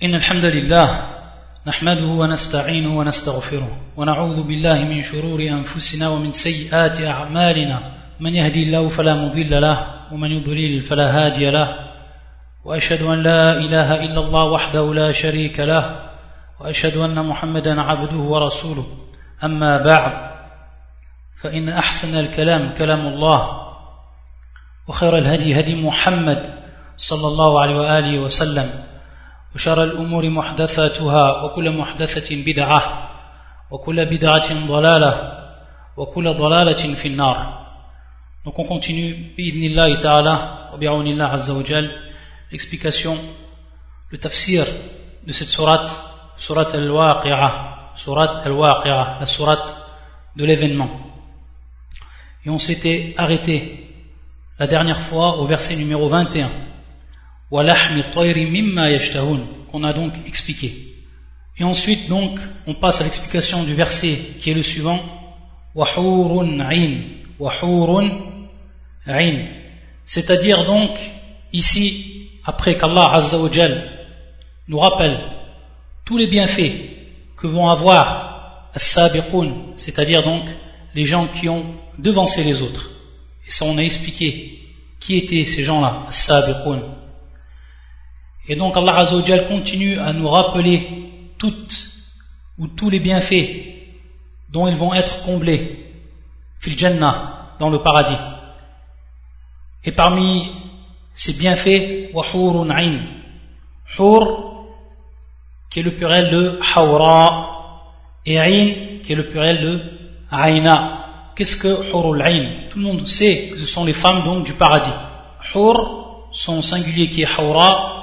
إن الحمد لله نحمده ونستعينه ونستغفره ونعوذ بالله من شرور أنفسنا ومن سيئات أعمالنا من يهدي الله فلا مضل له ومن يضلل فلا هادي له وأشهد أن لا إله إلا الله وحده لا شريك له وأشهد أن محمدا عبده ورسوله أما بعد فإن أحسن الكلام كلام الله وخير الهدي هدي محمد صلى الله عليه وآله وسلم وشر الأمور محدثاتها وكل محدثة بدعة وكل بدعة ضلالة وكل ضلالة في النار. Donc on continue bi'idhnillahi ta'ala wa bi'awnillah azza wa jal l'explication, le tafsir de cette sourate al-Waqi'ah, la sourate de l'événement. Et on s'était arrêté la dernière fois au verset numéro 21, qu'on a donc expliqué. Et ensuite donc on passe à l'explication du verset qui est le suivant, c'est-à-dire donc ici, après qu'Allah Azza wa Jal nous rappelle tous les bienfaits que vont avoir as-sabiqun, c'est-à-dire donc les gens qui ont devancé les autres. Et ça on a expliqué qui étaient ces gens-là, as-sabiqun. Et donc Allah Azza wa Jal continue à nous rappeler tous les bienfaits dont ils vont être comblés fil jannah, dans le paradis. Et parmi ces bienfaits, wa hurun ayn, hur qui est le pluriel de hawra et ayn qui est le pluriel de ayna. Qu'est-ce que hurul ayn? Tout le monde sait que ce sont les femmes donc du paradis. Hur, son singulier qui est hawra,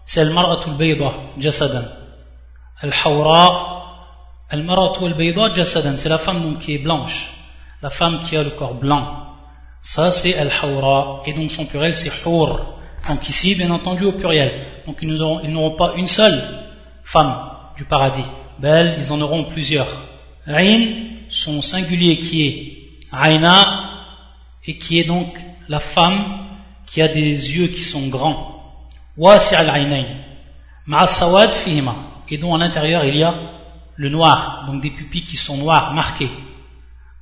c'est al-mar'atul bayda jasadan. Al-hawra, al-mar'atul bayda jasadan, c'est la femme donc qui est blanche, la femme qui a le corps blanc. Ça c'est al-hawra, et donc son pluriel c'est hur. Donc ici bien entendu au pluriel. Donc ils n'auront pas une seule femme du paradis, belle, ils en auront plusieurs. Ayn, son singulier qui est ayna, et qui est donc la femme qui a des yeux qui sont grands. Wasi' al-aynayn ma'a sawad fihima, et dont à l'intérieur il y a le noir, donc des pupilles qui sont noires, marquées,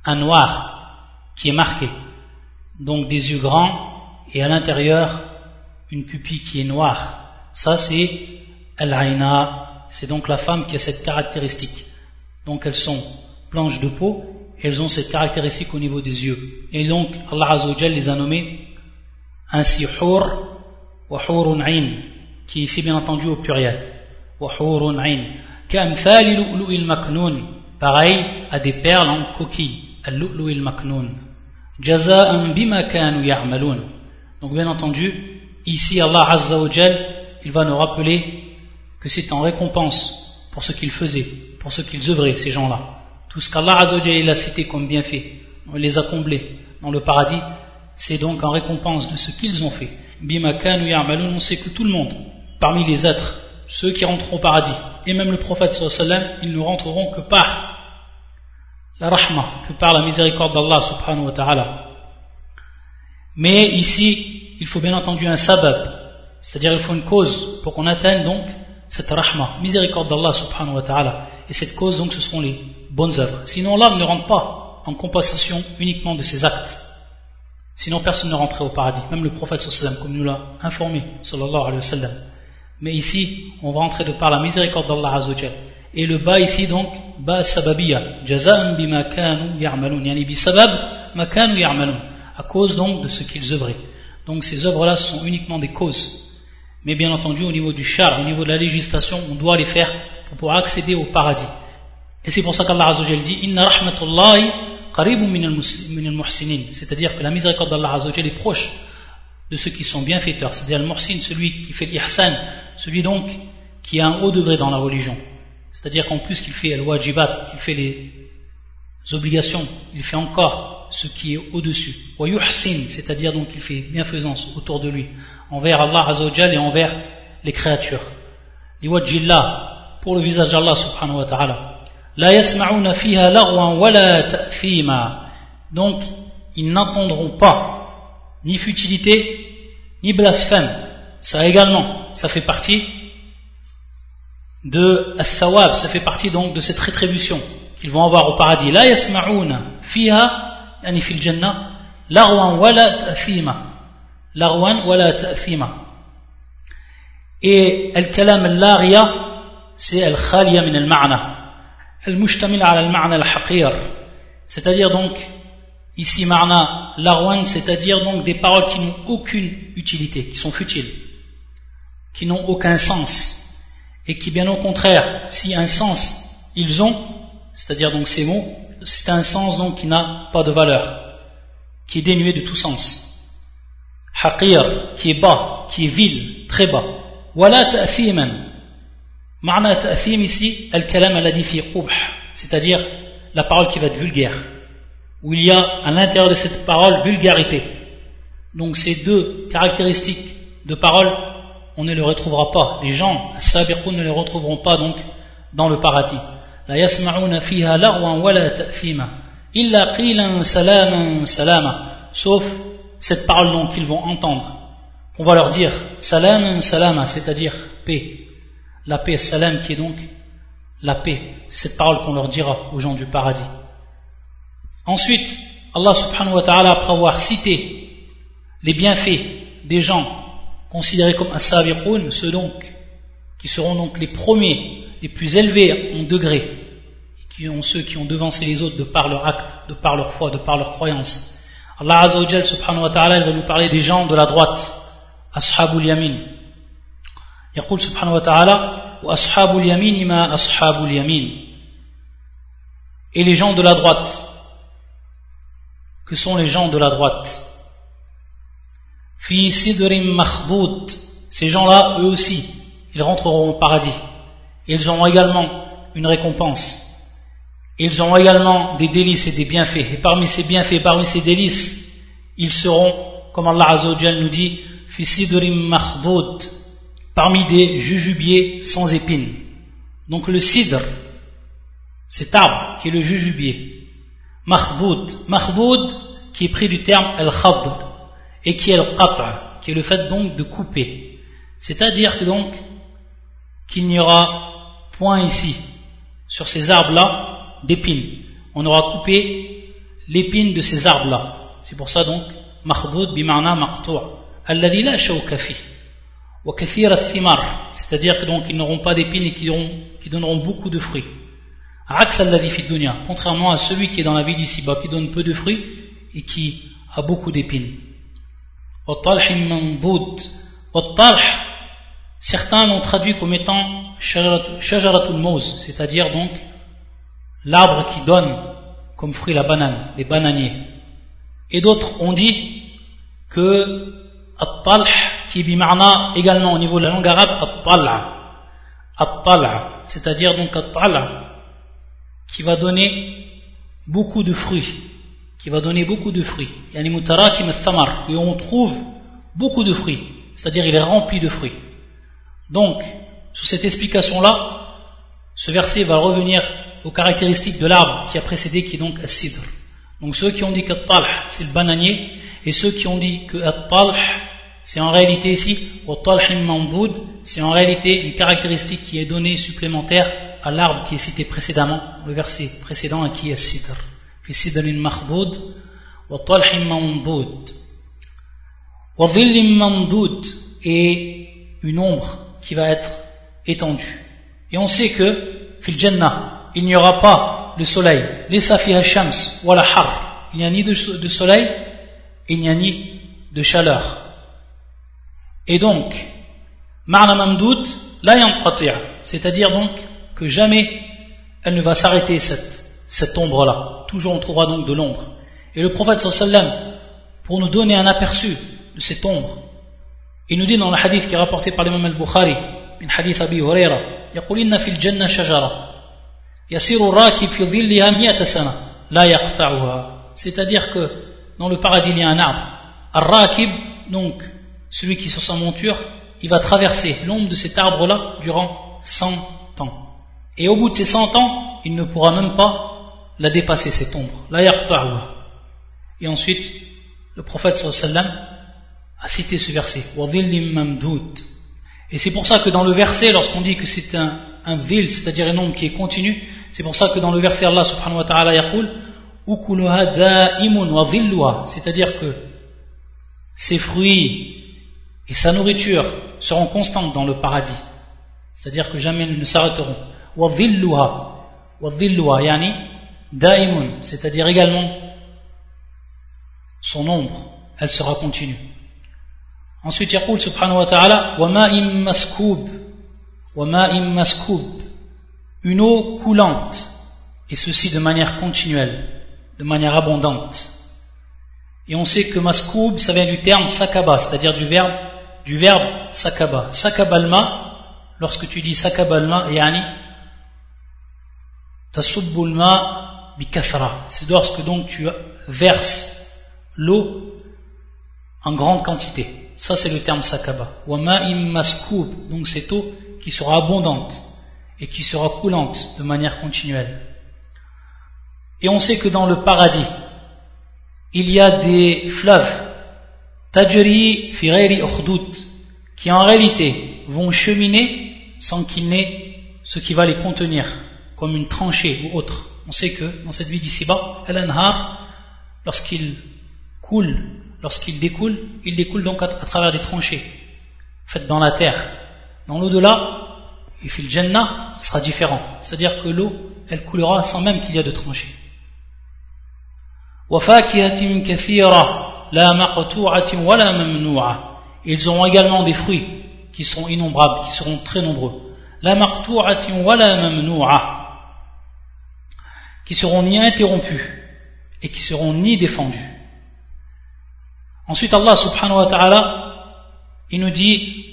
un noir qui est marqué, donc des yeux grands et à l'intérieur une pupille qui est noire. Ça c'est al-ayna, c'est donc la femme qui a cette caractéristique. Donc elles sont blanches de peau et elles ont cette caractéristique au niveau des yeux, et donc Allah Azza wa Jal les a nommées ainsi hur wa hurun ayn, qui est ici bien entendu au pluriel, wa hurun ayn ka'amthali lu'lu'il maknoun, pareil à des perles en coquille, al-lu'lu'il maknoun, jaza'an bima kanu ya'malun. Donc bien entendu ici Allah Azza wa Jal il va nous rappeler que c'est en récompense pour ce qu'ils faisaient, pour ce qu'ils œuvraient, ces gens-là. Tout ce qu'Allah Azza wa Jal il a cité comme bienfait, on les a comblés dans le paradis, c'est donc en récompense de ce qu'ils ont fait. Bima kanu ya'malun, on sait que tout le monde, parmi les êtres, ceux qui rentreront au paradis, et même le prophète sallallahu alayhi wa sallam, ils ne rentreront que par la rahma, que par la miséricorde d'Allah subhanahu wa ta'ala. Mais ici, il faut bien entendu un sabab, c'est-à-dire il faut une cause pour qu'on atteigne donc cette rahma, miséricorde d'Allah subhanahu wa ta'ala. Et cette cause donc ce seront les bonnes œuvres. Sinon l'âme ne rentre pas en compensation uniquement de ses actes. Sinon personne ne rentrait au paradis, même le prophète sallallahu alayhi wa sallam, comme nous l'a informé sallallahu alayhi wa sallam. Mais ici, on va entrer de par la miséricorde d'Allah Azza wa Jal. Et le bas ici donc, bas sababiyya, jaza'an bima kanu ya'malun, yani bi sabab ma kanu ya'malun, à cause donc de ce qu'ils œuvraient. Donc ces œuvres-là sont uniquement des causes. Mais bien entendu, au niveau du shar, au niveau de la législation, on doit les faire pour pouvoir accéder au paradis. Et c'est pour ça qu'Allah Azza wa Jal dit inna rahmatullahi qaribun min al-muhsinin, c'est-à-dire que la miséricorde d'Allah Azza wa Jal est proche de ceux qui sont bienfaiteurs, c'est-à-dire le muhsin, celui qui fait l'ihsan, celui donc qui a un haut degré dans la religion, c'est-à-dire qu'en plus qu'il fait al-wajibat, qu'il fait les obligations, il fait encore ce qui est au-dessus. Wa yuhsin, c'est-à-dire donc qu'il fait bienfaisance autour de lui, envers Allah Azza wa Jal et envers les créatures. Liwajjillah, pour le visage d'Allah subhanahu wa ta'ala. La yasma'una fiha laghwan wala ta'thima. Donc ils n'entendront pas ni futilité ni blasphème. Ça également, ça fait partie de al-thawab, ça fait partie donc de cette rétribution qu'ils vont avoir au paradis. La yasma'una fiha, yani fil jannah, larwan wala ta'thima. Larwan wala ta'thima. Et al-kalam al-laghiya, c'est al-khaliya min al-ma'na. Al-mushtamil ala al-ma'na al-haqir. C'est-à-dire donc, ici ma'na larwan, c'est-à-dire donc des paroles qui n'ont aucune utilité, qui sont futiles, qui n'ont aucun sens. Et qui, bien au contraire, si un sens ils ont, c'est-à-dire donc ces mots, c'est un sens donc qui n'a pas de valeur, qui est dénué de tout sens. Haqir, qui est bas, qui est vil, très bas. Wala ta'thiman. Ma'na ta'thim ici, al-kalam alladhi fi qubh, c'est-à-dire la parole qui va être vulgaire, où il y a à l'intérieur de cette parole vulgarité. Donc ces deux caractéristiques de parole, on ne les retrouvera pas. Les gens, as-sabiqun, ne les retrouveront pas donc dans le paradis. La yasma'una fiha larwan wala ta'thima illa qilan salaman salama, sauf cette parole donc qu'ils vont entendre, qu'on va leur dire salaman salama, c'est-à-dire paix. La paix, salam, qui est donc la paix. C'est cette parole qu'on leur dira aux gens du paradis. Ensuite, Allah subhanahu wa ta'ala, après avoir cité les bienfaits des gens considérés comme as-sabiqun, ceux donc qui seront donc les premiers, les plus élevés en degré, ceux qui ont devancé les autres de par leur acte, de par leur foi, de par leur croyance. Allah Azza wa Jal subhanahu wa ta'ala, il va nous parler des gens de la droite, ashabul yamin. Yaqul subhanahu wa ta'ala, wa ashabul yamin ma ashabul yamin. Et les gens de la droite, que sont les gens de la droite? Fi sidrim makhdoud, ces gens-là, eux aussi, ils rentreront au paradis. Et ils auront également une récompense. Et ils auront également des délices et des bienfaits. Et parmi ces bienfaits, parmi ces délices, ils seront, comme Allah Azza wa Jal nous dit, fi sidrim makhdoud, parmi des jujubiers sans épines. Donc le sidr, cet arbre qui est le jujubier. Makhdoud, qui est pris du terme al-khadb, et qui est le qat', qui est le fait donc de couper. C'est-à-dire que donc qu'il n'y aura point ici, sur ces arbres-là, d'épines. On aura coupé l'épine de ces arbres-là. C'est pour ça donc, makhdoud bima'na maqtu', alladhi la shawka fi, wa kathir al-thimar, c'est-à-dire que donc ils n'auront pas d'épines et qui donneront beaucoup de fruits. Aks alladhi fi dunya, contrairement à celui qui est dans la vie d'ici-bas, qui donne peu de fruits et qui a beaucoup d'épines. Certains l'ont traduit comme étant shajaratul mawz, c'est-à-dire donc l'arbre qui donne comme fruit la banane, les bananiers. Et d'autres ont dit que at-talh, qui est bima'na également au niveau de la langue arabe, at-tal'a, c'est-à-dire donc at-tal'a, qui va donner beaucoup de fruits. Yani mutarakim al-thamar, et on trouve beaucoup de fruits, c'est-à-dire il est rempli de fruits. Donc, sous cette explication-là, ce verset va revenir aux caractéristiques de l'arbre qui a précédé, qui est donc as-sidr. Donc ceux qui ont dit que at-talh c'est le bananier, et ceux qui ont dit que at-talh c'est en réalité ici, at-talhim mamboud, c'est en réalité une caractéristique qui est donnée supplémentaire à l'arbre qui est cité précédemment, le verset précédent, qui est as-sidr. Fi sidrin makhdoud wa talhim mamboud wa dhillim mamdoud, et une ombre qui va être étendue. Et on sait que fil jannah, il n'y aura pas le soleil, laysa fiha shams wala har, il n'y a ni de soleil et il n'y a ni de chaleur. Et donc ma'na mamdoud la yanqati', c'est-à-dire donc que jamais elle ne va s'arrêter, cette ombre-là. Toujours on trouvera donc de l'ombre. Et le prophète sallallahu alayhi wa sallam, pour nous donner un aperçu de cette ombre, il nous dit dans le hadith qui est rapporté par l'imam al-Bukhari, min hadith Abi Huraira, يقول إن في الجنة شجرة يسير الراكب في ظلها 100 سنة لا يقطعها. C'est-à-dire que dans le paradis il y a un arbre. Ar-Rakib, donc celui qui est sur sa monture, il va traverser l'ombre de cet arbre-là durant 100 ans. Et au bout de ces 100 ans, il ne pourra même pas la dépasser, cette ombre. La yaqta'uha. Et ensuite, le prophète sallallahu alayhi wa sallam a cité ce verset. Wa dhillim mamdoud. Et c'est pour ça que dans le verset, lorsqu'on dit que c'est un vil, c'est-à-dire un nombre qui est continu. C'est pour ça que dans le verset Allah subhanahu wa ta'ala yaqul ukuluha da'imun wa dhilluha, c'est-à-dire que ses fruits et sa nourriture seront constantes dans le paradis, c'est-à-dire que jamais ils ne s'arrêteront. Wa dhilluha yani da'imun, c'est-à-dire également son ombre, elle sera continue. Ensuite yaqul subhanahu wa ta'ala wa ma'im maskoub, une eau coulante, et ceci de manière continuelle, de manière abondante. Et on sait que maskoub, ça vient du terme sakaba, c'est-à-dire du verbe sakaba. Sakaba al-ma, lorsque tu dis sakaba al-ma, yani tasubbu al-ma bi kathra, c'est lorsque donc tu verses l'eau en grande quantité. Ça c'est le terme sakaba. Wa ma'im maskoub, donc cette eau qui sera abondante et qui sera coulante de manière continuelle. Et on sait que dans le paradis, il y a des fleuves, tajri fi ghayri ukhdud, qui en réalité vont cheminer sans qu'il n'ait ce qui va les contenir, comme une tranchée ou autre. On sait que dans cette vie d'ici-bas, al-anhar, lorsqu'il découle, il découle donc à travers des tranchées faites dans la terre. Dans l'au-delà, et fil jannah, ce sera différent. C'est-à-dire que l'eau, elle coulera sans même qu'il y ait de tranchées. وَفَاكِهَةٍ كَثِيرَةٍ لَا مَقْطُوعَةٍ وَلَا مَمْنُوعَةٍ. Ils auront également des fruits qui seront innombrables, qui seront très nombreux. لَا مَقْطُوعَةٍ وَلَا مَمْنُوعَةٍ, qui seront ni interrompus et qui seront ni défendus. Ensuite Allah subhanahu wa ta'ala, il nous dit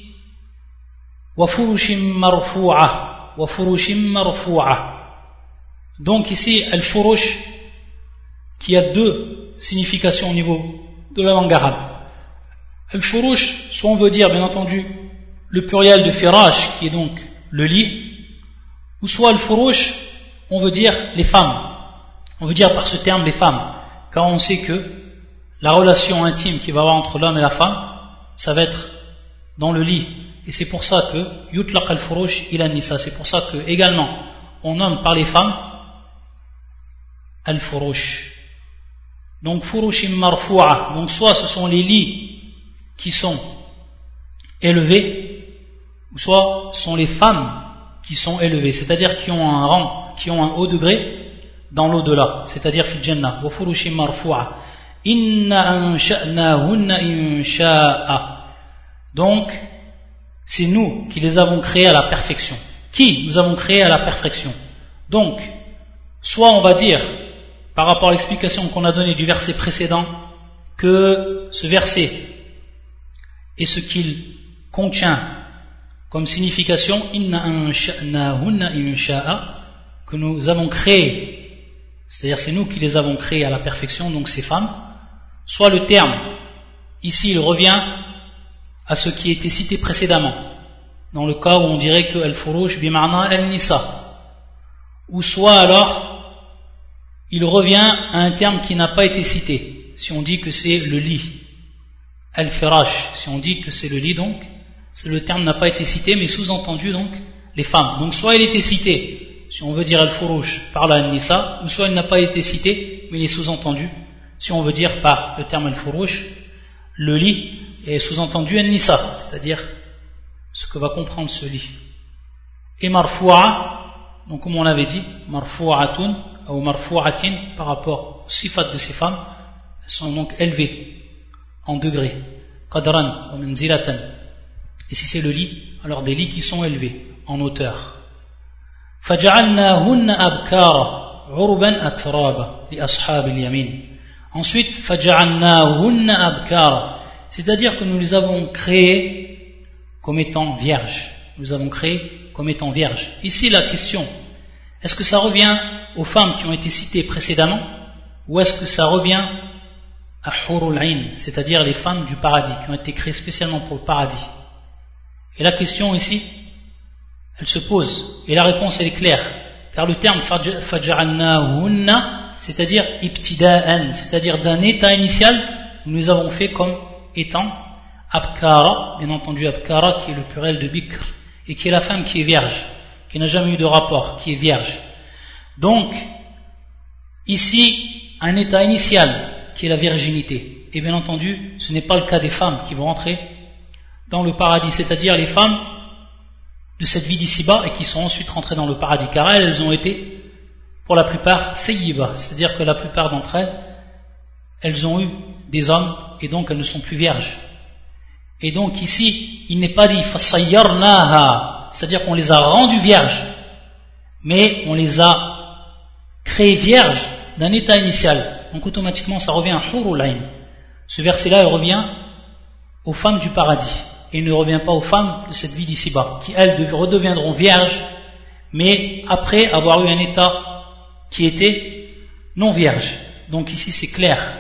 وَفُرُشٍ مَرْفُوعَةٍ. Donc ici, al-furush, qui a deux significations au niveau de la langue arabe. Al-furush, soit on veut dire bien entendu le pluriel de firash, qui est donc le lit, ou soit al-furush, on veut dire les femmes. On veut dire par ce terme les femmes, car on sait que la relation intime qu'il va y avoir entre l'homme et la femme, ça va être dans le lit. Et c'est pour ça que yutlaq al-furush ila nisa, c'est pour ça que également on nomme par les femmes al-furush. Donc furushim marfu'a, donc soit ce sont les lits qui sont élevés, ou soit ce sont les femmes qui sont élevées, c'est-à-dire qui ont un rang, qui ont un haut degré dans l'au-delà, c'est-à-dire fil jannah. Wa furushim marfu'a inna ansha'nahunna insha'a. Donc c'est nous qui les avons créés à la perfection. Qui nous avons créés à la perfection? Donc, soit on va dire, par rapport à l'explication qu'on a donnée du verset précédent, que ce verset et ce qu'il contient comme signification, inna ansha'nahunna insha'a, que nous avons créé, c'est-à-dire c'est nous qui les avons créés à la perfection, donc ces femmes, soit le terme, ici il revient à ce qui était cité précédemment, dans le cas où on dirait que al-furush bima'na al-nisa, ou soit alors il revient à un terme qui n'a pas été cité, si on dit que c'est le lit, al-firash, si on dit que c'est le lit, donc le terme n'a pas été cité, mais sous-entendu donc les femmes. Donc soit il était cité, si on veut dire al-furush par la al-nisa, ou soit il n'a pas été cité, mais il est sous-entendu, si on veut dire par le terme al-furush, le lit, et sous-entendu al-nisa, c'est-à-dire ce que va comprendre ce lit. Et marfu'a, donc comme on l'avait dit, marfu'atun ou marfu'atin, par rapport aux sifat de ces femmes, elles sont donc élevées en degrés, qadran wa manzilatan. Et si c'est le lit, alors des lits qui sont élevés en hauteur. فَجَعَلْنَاهُنَّ أَبْكَارًا عُرُبًا أَتْرَابًا لِأَصْحَابِ الْيَمِينِ. Ensuite, فَجَعَلْنَاهُنَّ أَبْكَارًا, c'est-à-dire que nous les avons créés comme étant vierges. Nous avons créé comme étant vierges. Ici la question, est-ce que ça revient aux femmes qui ont été citées précédemment, ou est-ce que ça revient à Hurul Ain, c'est-à-dire les femmes du paradis, qui ont été créées spécialement pour le paradis? Et la question ici, elle se pose, et la réponse elle est claire, car le terme faja'alnahunna, c'est-à-dire ibtida'an, c'est-à-dire d'un état initial, nous les avons fait comme étant abkara, bien entendu abkara qui est le pluriel de bikr, et qui est la femme qui est vierge, qui n'a jamais eu de rapport, qui est vierge. Donc, ici, un état initial qui est la virginité. Et bien entendu, ce n'est pas le cas des femmes qui vont entrer dans le paradis, c'est-à-dire les femmes de cette vie d'ici-bas et qui sont ensuite rentrées dans le paradis, car elles ont été, pour la plupart, thayyiba, c'est-à-dire que la plupart d'entre elles, elles ont eu des hommes et donc elles ne sont plus vierges. Et donc ici, il n'est pas dit fasayyarnaha, c'est-à-dire qu'on les a rendues vierges, mais on les a créées vierges d'un état initial. Donc automatiquement ça revient à hurul ayn. Ce verset-là, il revient aux femmes du paradis et il ne revient pas aux femmes de cette vie d'ici-bas, qui elles redeviendront vierges, mais après avoir eu un état qui était non vierge. Donc ici c'est clair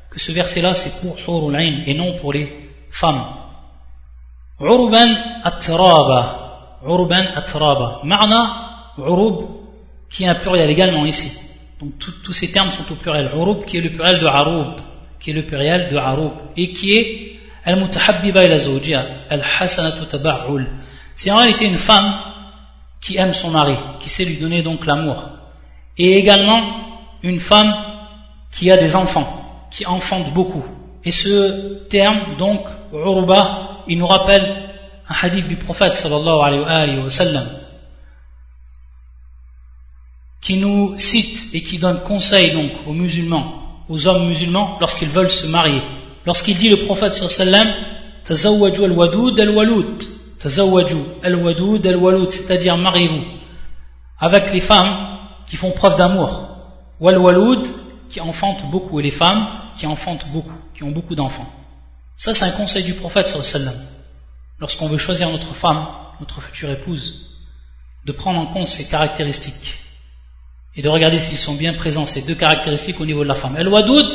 que ce verset-là c'est pour hurul ayn et non pour les femmes. Uruban atraba, uruban atraba. Ma'na urub qui est un pluriel également ici. Donc tous ces termes sont au pluriel. Urub qui est le pluriel de arub, qui est le pluriel de arub et qui est al-mutahabbiba ila zawjiha, al-hasanatu taba'ul. C'est en réalité une femme qui aime son mari, qui sait lui donner donc l'amour. Et également une femme qui a des enfants, qui enfante beaucoup. Et ce terme, donc, uruba, il nous rappelle un hadith du prophète sallallahu alayhi wa sallam, qui nous cite et qui donne conseil donc aux musulmans, aux hommes musulmans, lorsqu'ils veulent se marier. Lorsqu'il dit le prophète sallallahu alayhi wa sallam, tazawwaju al-wadud al-walud, tazawwaju al-wadud al-walud, c'est-à-dire mariez-vous avec les femmes qui font preuve d'amour, wal-walud, qui enfantent beaucoup, et les femmes qui enfantent beaucoup, qui ont beaucoup d'enfants. Ça c'est un conseil du prophète sallallahu alayhi wa sallam. Lorsqu'on veut choisir notre femme, notre future épouse, de prendre en compte ses caractéristiques et de regarder s'ils sont bien présents, ces deux caractéristiques au niveau de la femme. El-Wadoud,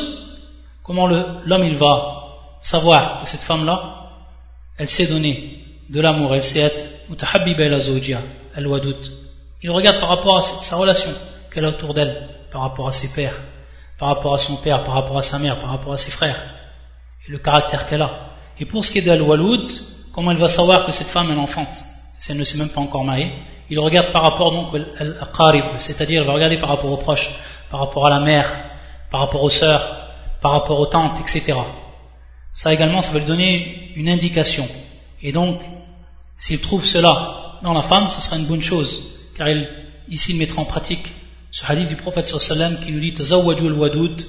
comment l'homme il va savoir que cette femme-là, elle sait donner de l'amour, elle sait être mutahabbiba ila zawjiha, El-Wadoud. Il regarde par rapport à sa relation qu'elle a autour d'elle, par rapport à ses pères, par rapport à son père, par rapport à sa mère, par rapport à ses frères, et le caractère qu'elle a. Et pour ce qui est d'Al-Waloud, comment elle va savoir que cette femme elle enfante, si elle ne s'est même pas encore mariée? Il regarde par rapport donc à l'aqarib, c'est-à-dire il va regarder par rapport aux proches, par rapport à la mère, par rapport aux sœurs, par rapport aux tantes, etc. Ça également, ça va lui donner une indication. Et donc, s'il trouve cela dans la femme, ce sera une bonne chose, car ici il mettra en pratique ce hadith du prophète sallallahu alayhi wa sallam qui nous dit tazawwaju al-wadud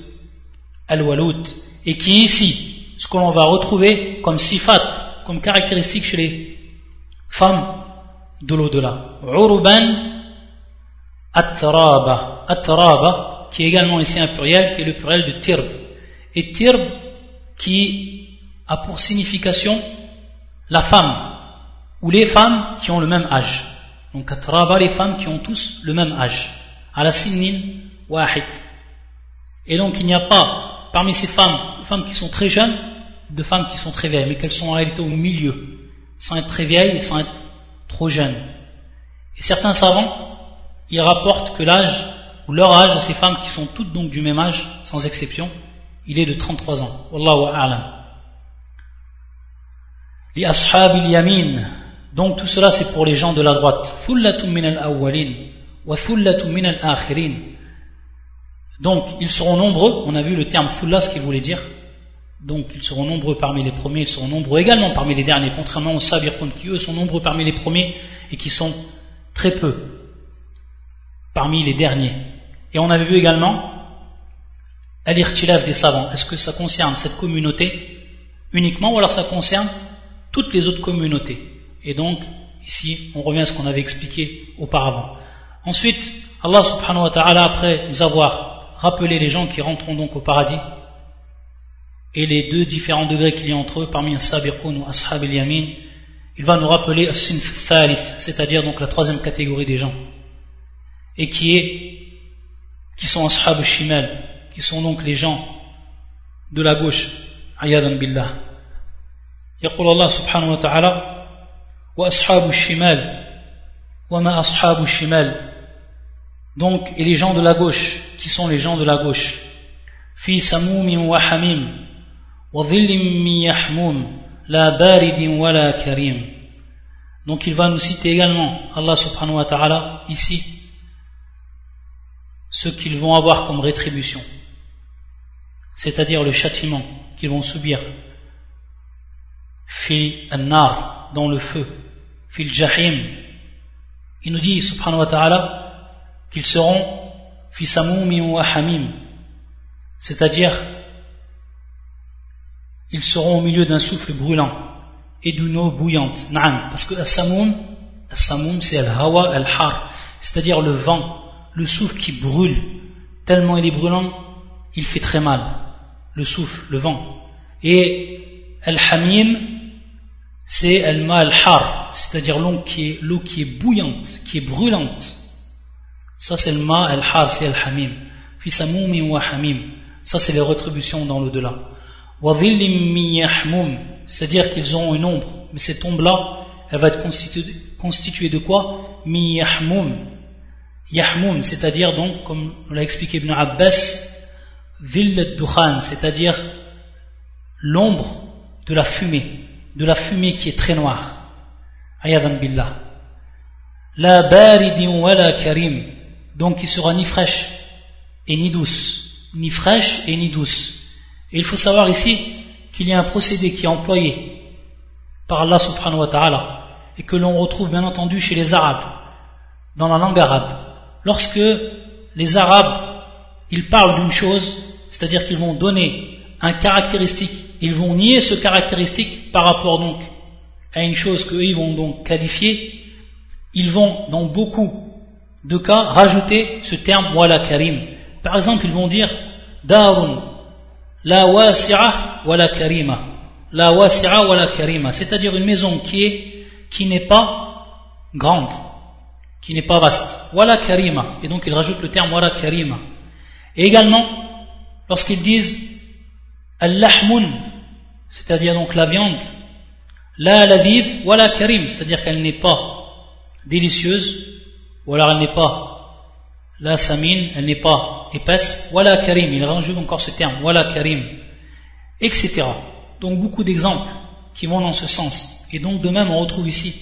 al-walud, et qui est ici ce que l'on va retrouver comme sifat, comme caractéristique chez les femmes de l'au-delà. Uruban at-taraba, at-taraba, qui est également ici un pluriel, qui est le pluriel de tirb. Et tirb qui a pour signification la femme, ou les femmes qui ont le même âge. Donc at-taraba, les femmes qui ont tous le même âge. Ala sinnin wahid. Et donc il n'y a pas parmi ces femmes, de femmes qui sont très jeunes, de femmes qui sont très vieilles, mais qu'elles sont en réalité au milieu, sans être très vieilles et sans être trop jeunes. Et certains savants, ils rapportent que l'âge, ou leur âge à ces femmes qui sont toutes donc du même âge, sans exception, il est de 33 ans. Wallahu a'lam. Li ashabil yamin. Donc tout cela c'est pour les gens de la droite. Thullatun min al-awwalin wa thullatun min al-akhirin. Donc ils seront nombreux, on a vu le terme thulla, ce qu'il voulait dire. Donc ils seront nombreux parmi les premiers, ils seront nombreux également parmi les derniers, contrairement aux sabirun qui eux sont nombreux parmi les premiers et qui sont très peu parmi les derniers. Et on avait vu également al-ikhtilaf des savants. Est-ce que ça concerne cette communauté uniquement ou alors ça concerne toutes les autres communautés? Et donc ici on revient à ce qu'on avait expliqué auparavant. Ensuite Allah subhanahu wa ta'ala, après nous avoir rappelé les gens qui rentreront donc au paradis et les deux différents degrés qu'il y a entre eux parmi un sabiqun ou ashab al-yamin, il va nous rappeler as-sinf thalith, c'est-à-dire donc la troisième catégorie des gens, et qui sont ashab al-shimal, qui sont donc les gens de la gauche, ayadan billah. يقول الله سبحانه وتعالى وأصحاب الشمال وما أصحاب الشمال. Donc, et les gens de la gauche, qui sont les gens de la gauche? في سموم وحميم وظل من يحموم لا بارد ولا كريم. Donc il va nous citer également, Allah subhanahu wa ta'ala, ici, ce qu'ils vont avoir comme rétribution, c'est-à-dire le châtiment qu'ils vont subir, fi an-nar, dans le feu, fil jahim. Il nous dit subhanahu wa ta'ala qu'ils seront fi samoumin wa hamim, c'est-à-dire ils seront au milieu d'un souffle brûlant et d'une eau bouillante. Na'am, parce que as-samoum c'est al-hawa al-har, c'est-à-dire le vent, le souffle qui brûle, tellement il est brûlant, il fait très mal, le souffle, le vent. Et al-hamim, c'est al-ma al-har, c'est-à-dire l'eau qui est bouillante, qui est brûlante. Ça c'est le ma al-har, c'est al-hamim. Fi samoumin wa hamim, ça c'est les rétributions dans l'au-delà. Wa dhillim min yahmum, c'est-à-dire qu'ils auront une ombre, mais cette ombre-là, elle va être constituée de quoi? Min yahmum. Yahmum, c'est-à-dire donc, comme l'a expliqué Ibn Abbas, dhill ad-dukhan, c'est-à-dire l'ombre de la fumée qui est très noire. Ayadan billah. La baridin wa la karim, donc il sera ni fraîche et ni douce, ni fraîche et ni douce. Et il faut savoir ici qu'il y a un procédé qui est employé par Allah subhanahu wa ta'ala et que l'on retrouve bien entendu chez les Arabes, dans la langue arabe. Lorsque les Arabes, ils parlent d'une chose, c'est-à-dire qu'ils vont donner un caractéristique, ils vont nier ce caractéristique par rapport donc à une chose qu'eux ils vont donc qualifier, ils vont dans beaucoup de cas rajouter ce terme wala karim. Par exemple, ils vont dire darun la wasi'a wala karima, la wasi'a wala karima, c'est-à-dire une maison qui n'est pas grande, qui n'est pas vaste, wala karima, et donc ils rajoutent le terme wala karima. Et également lorsqu'ils disent al-lahmun, c'est-à-dire donc la viande, la ladhiv wala karim, c'est-à-dire qu'elle n'est pas délicieuse, ou alors elle n'est pas la samine, elle n'est pas épaisse, wala karim, il rajoute encore ce terme, wala karim, etc. Donc beaucoup d'exemples qui vont dans ce sens. Et donc de même on retrouve ici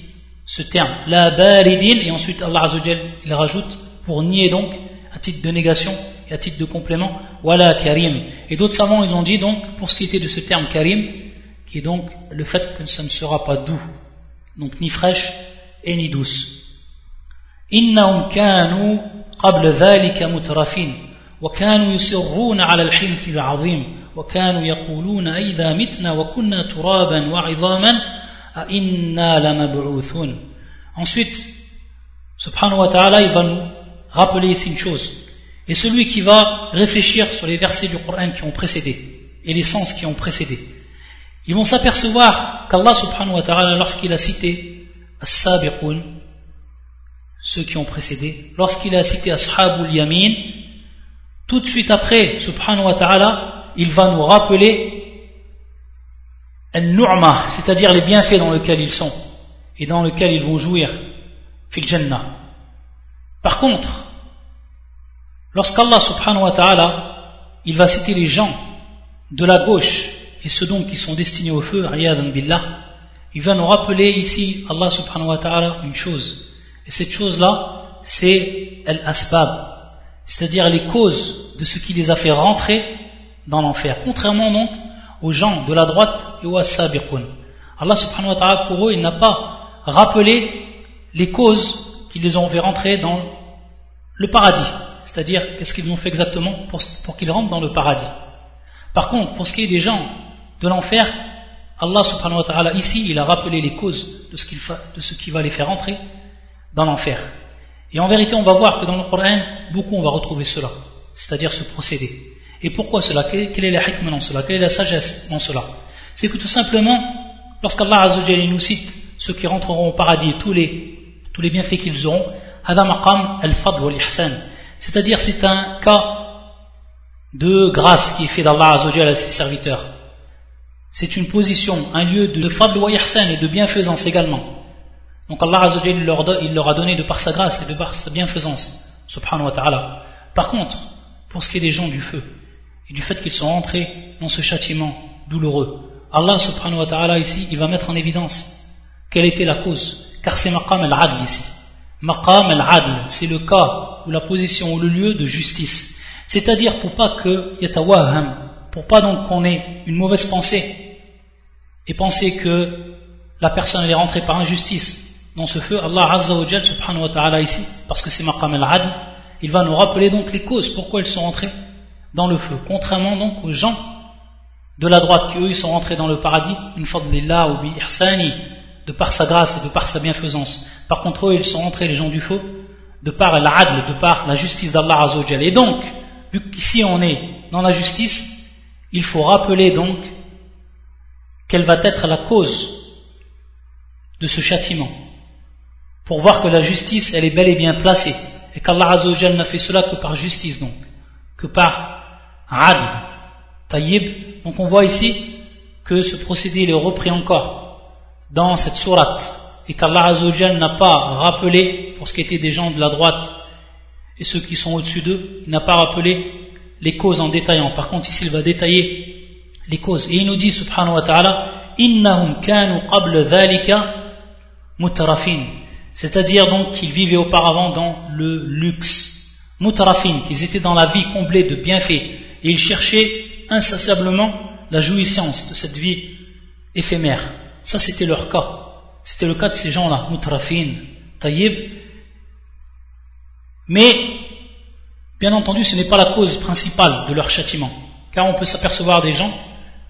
ce terme, la baridin, et ensuite Allah Azza wa Jal, il rajoute pour nier donc, à titre de négation et à titre de complément, wala karim. Et d'autres savants ils ont dit donc, pour ce qui était de ce terme karim, qui est donc le fait que ça ne sera pas doux, donc ni fraîche et ni douce. Innahum kanu قبل ذلك مترفين وكانوا يصرون على الحنث العظيم وكانوا يقولون أئذا متنا وكنا ترابا وعظاما أئنا لمبعوثون. Ensuite, subhanahu wa ta'ala, il va nous rappeler ici une chose. Et celui qui va réfléchir sur les versets du Coran qui ont précédé et les sens qui ont précédé, ils vont s'apercevoir qu'Allah subhanahu wa ta'ala, lorsqu'il a cité as-sabiqun, ceux qui ont précédé, lorsqu'il a cité Ashabul Yamin, tout de suite après, subhanahu wa ta'ala, il va nous rappeler al-nu'ma, c'est-à-dire les bienfaits dans lesquels ils sont et dans lesquels ils vont jouir, fil jannah. Par contre, lorsqu'Allah subhanahu wa ta'ala, il va citer les gens de la gauche et ceux donc qui sont destinés au feu, ayadan billah, il va nous rappeler ici, Allah subhanahu wa ta'ala, une chose. Et cette chose-là, c'est al-asbab, c'est-à-dire les causes de ce qui les a fait rentrer dans l'enfer. Contrairement donc aux gens de la droite et aux as-sabiqun. Allah subhanahu wa ta'ala, pour eux, il n'a pas rappelé les causes qui les ont fait rentrer dans le paradis. C'est-à-dire, qu'est-ce qu'ils ont fait exactement pour qu'ils rentrent dans le paradis. Par contre, pour ce qui est des gens de l'enfer, Allah subhanahu wa ta'ala, ici, il a rappelé les causes de ce qui va les faire rentrer dans l'enfer. Et en vérité, on va voir que dans le Coran, beaucoup on va retrouver cela, c'est-à-dire ce procédé. Et pourquoi cela? Quelle est la hikmah dans cela? Quelle est la sagesse dans cela? C'est que tout simplement, lorsqu'Allah Azza wa Jalla nous cite ceux qui rentreront au paradis, tous les bienfaits qu'ils auront, hada maqam al-fadl wal-ihsan, c'est-à-dire c'est un cas de grâce qui est fait d'Allah Azza wa Jalla à ses serviteurs. C'est une position, un lieu de fadl wal-ihsan et de bienfaisance également. Donc Allah Azza wa Jalla, il leur a donné de par sa grâce et de par sa bienfaisance, subhanahu wa ta'ala. Par contre, pour ce qui est des gens du feu, et du fait qu'ils sont entrés dans ce châtiment douloureux, Allah subhanahu wa ta'ala ici, il va mettre en évidence quelle était la cause, car c'est maqam al-adl ici. Maqam al-adl, c'est le cas ou la position ou le lieu de justice. C'est-à-dire pour pas que yatawaham, pour pas donc qu'on ait une mauvaise pensée et penser que la personne elle est rentrée par injustice dans ce feu. Allah Azza wa Jal subhanahu wa ta'ala ici, parce que c'est maqam al-adl, il va nous rappeler donc les causes pourquoi ils sont rentrés dans le feu, contrairement donc aux gens de la droite qui eux ils sont rentrés dans le paradis min fadlillah ou bi ihsani, de par sa grâce et de par sa bienfaisance. Par contre eux ils sont rentrés, les gens du feu, de par l'adl, de par la justice d'Allah Azza wa Jal. Et donc vu qu'ici on est dans la justice, il faut rappeler donc quelle va être la cause de ce châtiment, pour voir que la justice elle est bel et bien placée et qu'Allah Azza wa Jal n'a fait cela que par justice, donc que par adl, tayyib. Donc on voit ici que ce procédé il est repris encore dans cette sourate et qu'Allah Azza wa Jal n'a pas rappelé, pour ce qui était des gens de la droite et ceux qui sont au-dessus d'eux, il n'a pas rappelé les causes en détaillant. Par contre ici il va détailler les causes et il nous dit subhanahu wa ta'ala innahum kanu qabla dhalika mutarafin, c'est-à-dire donc qu'ils vivaient auparavant dans le luxe, mutarafin, qu'ils étaient dans la vie comblée de bienfaits et ils cherchaient insatiablement la jouissance de cette vie éphémère. Ça c'était leur cas, c'était le cas de ces gens-là, mutarafin, tayyib. Mais bien entendu ce n'est pas la cause principale de leur châtiment, car on peut s'apercevoir des gens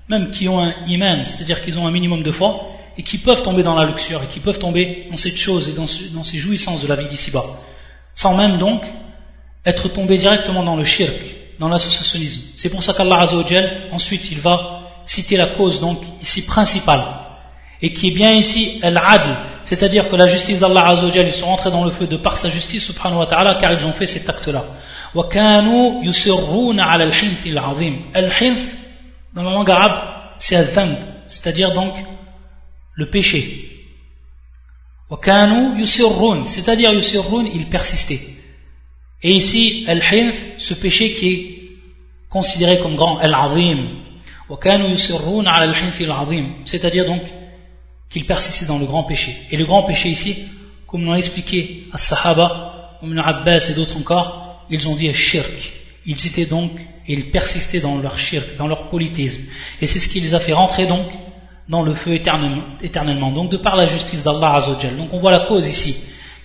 même qui ont un iman, c'est-à-dire qu'ils ont un minimum de foi et qui peuvent tomber dans la luxure et qui peuvent tomber dans cette chose et dans ces jouissances de la vie d'ici-bas, sans même donc être tombés directement dans le shirk, dans l'associationnisme. C'est pour ça qu'Allah Azza wa Jal ensuite il va citer la cause donc ici principale et qui est bien ici al-adl, c'est-à-dire que la justice d'Allah Azza wa Jal, ils sont rentrés dans le feu de par sa justice subhanahu wa ta'ala, car ils ont fait cet acte-là. Wa kanu yusirruna ala al-hinth al-azim. Al-hinth dans la langue arabe c'est al-dhanb, c'est-à-dire donc le péché. Wa kanu yusirrun, c'est-à-dire yusirrun, ils persistaient. Et ici al-hinth, ce péché qui est considéré comme grand, al-azim. Wa kanu yusirruna ala al-hinth al-azim, c'est-à-dire donc qu'ils persistaient dans le grand péché. Et le grand péché ici, comme l'ont expliqué as-Sahaba, Ibn Abbas et d'autres encore, ils ont dit shirk. Ils étaient donc, et ils persistaient dans leur shirk, dans leur polythéisme. Et c'est ce qui les a fait rentrer donc dans le feu éternellement. Donc de par la justice d'Allah Azza wa Jal. Donc on voit la cause ici,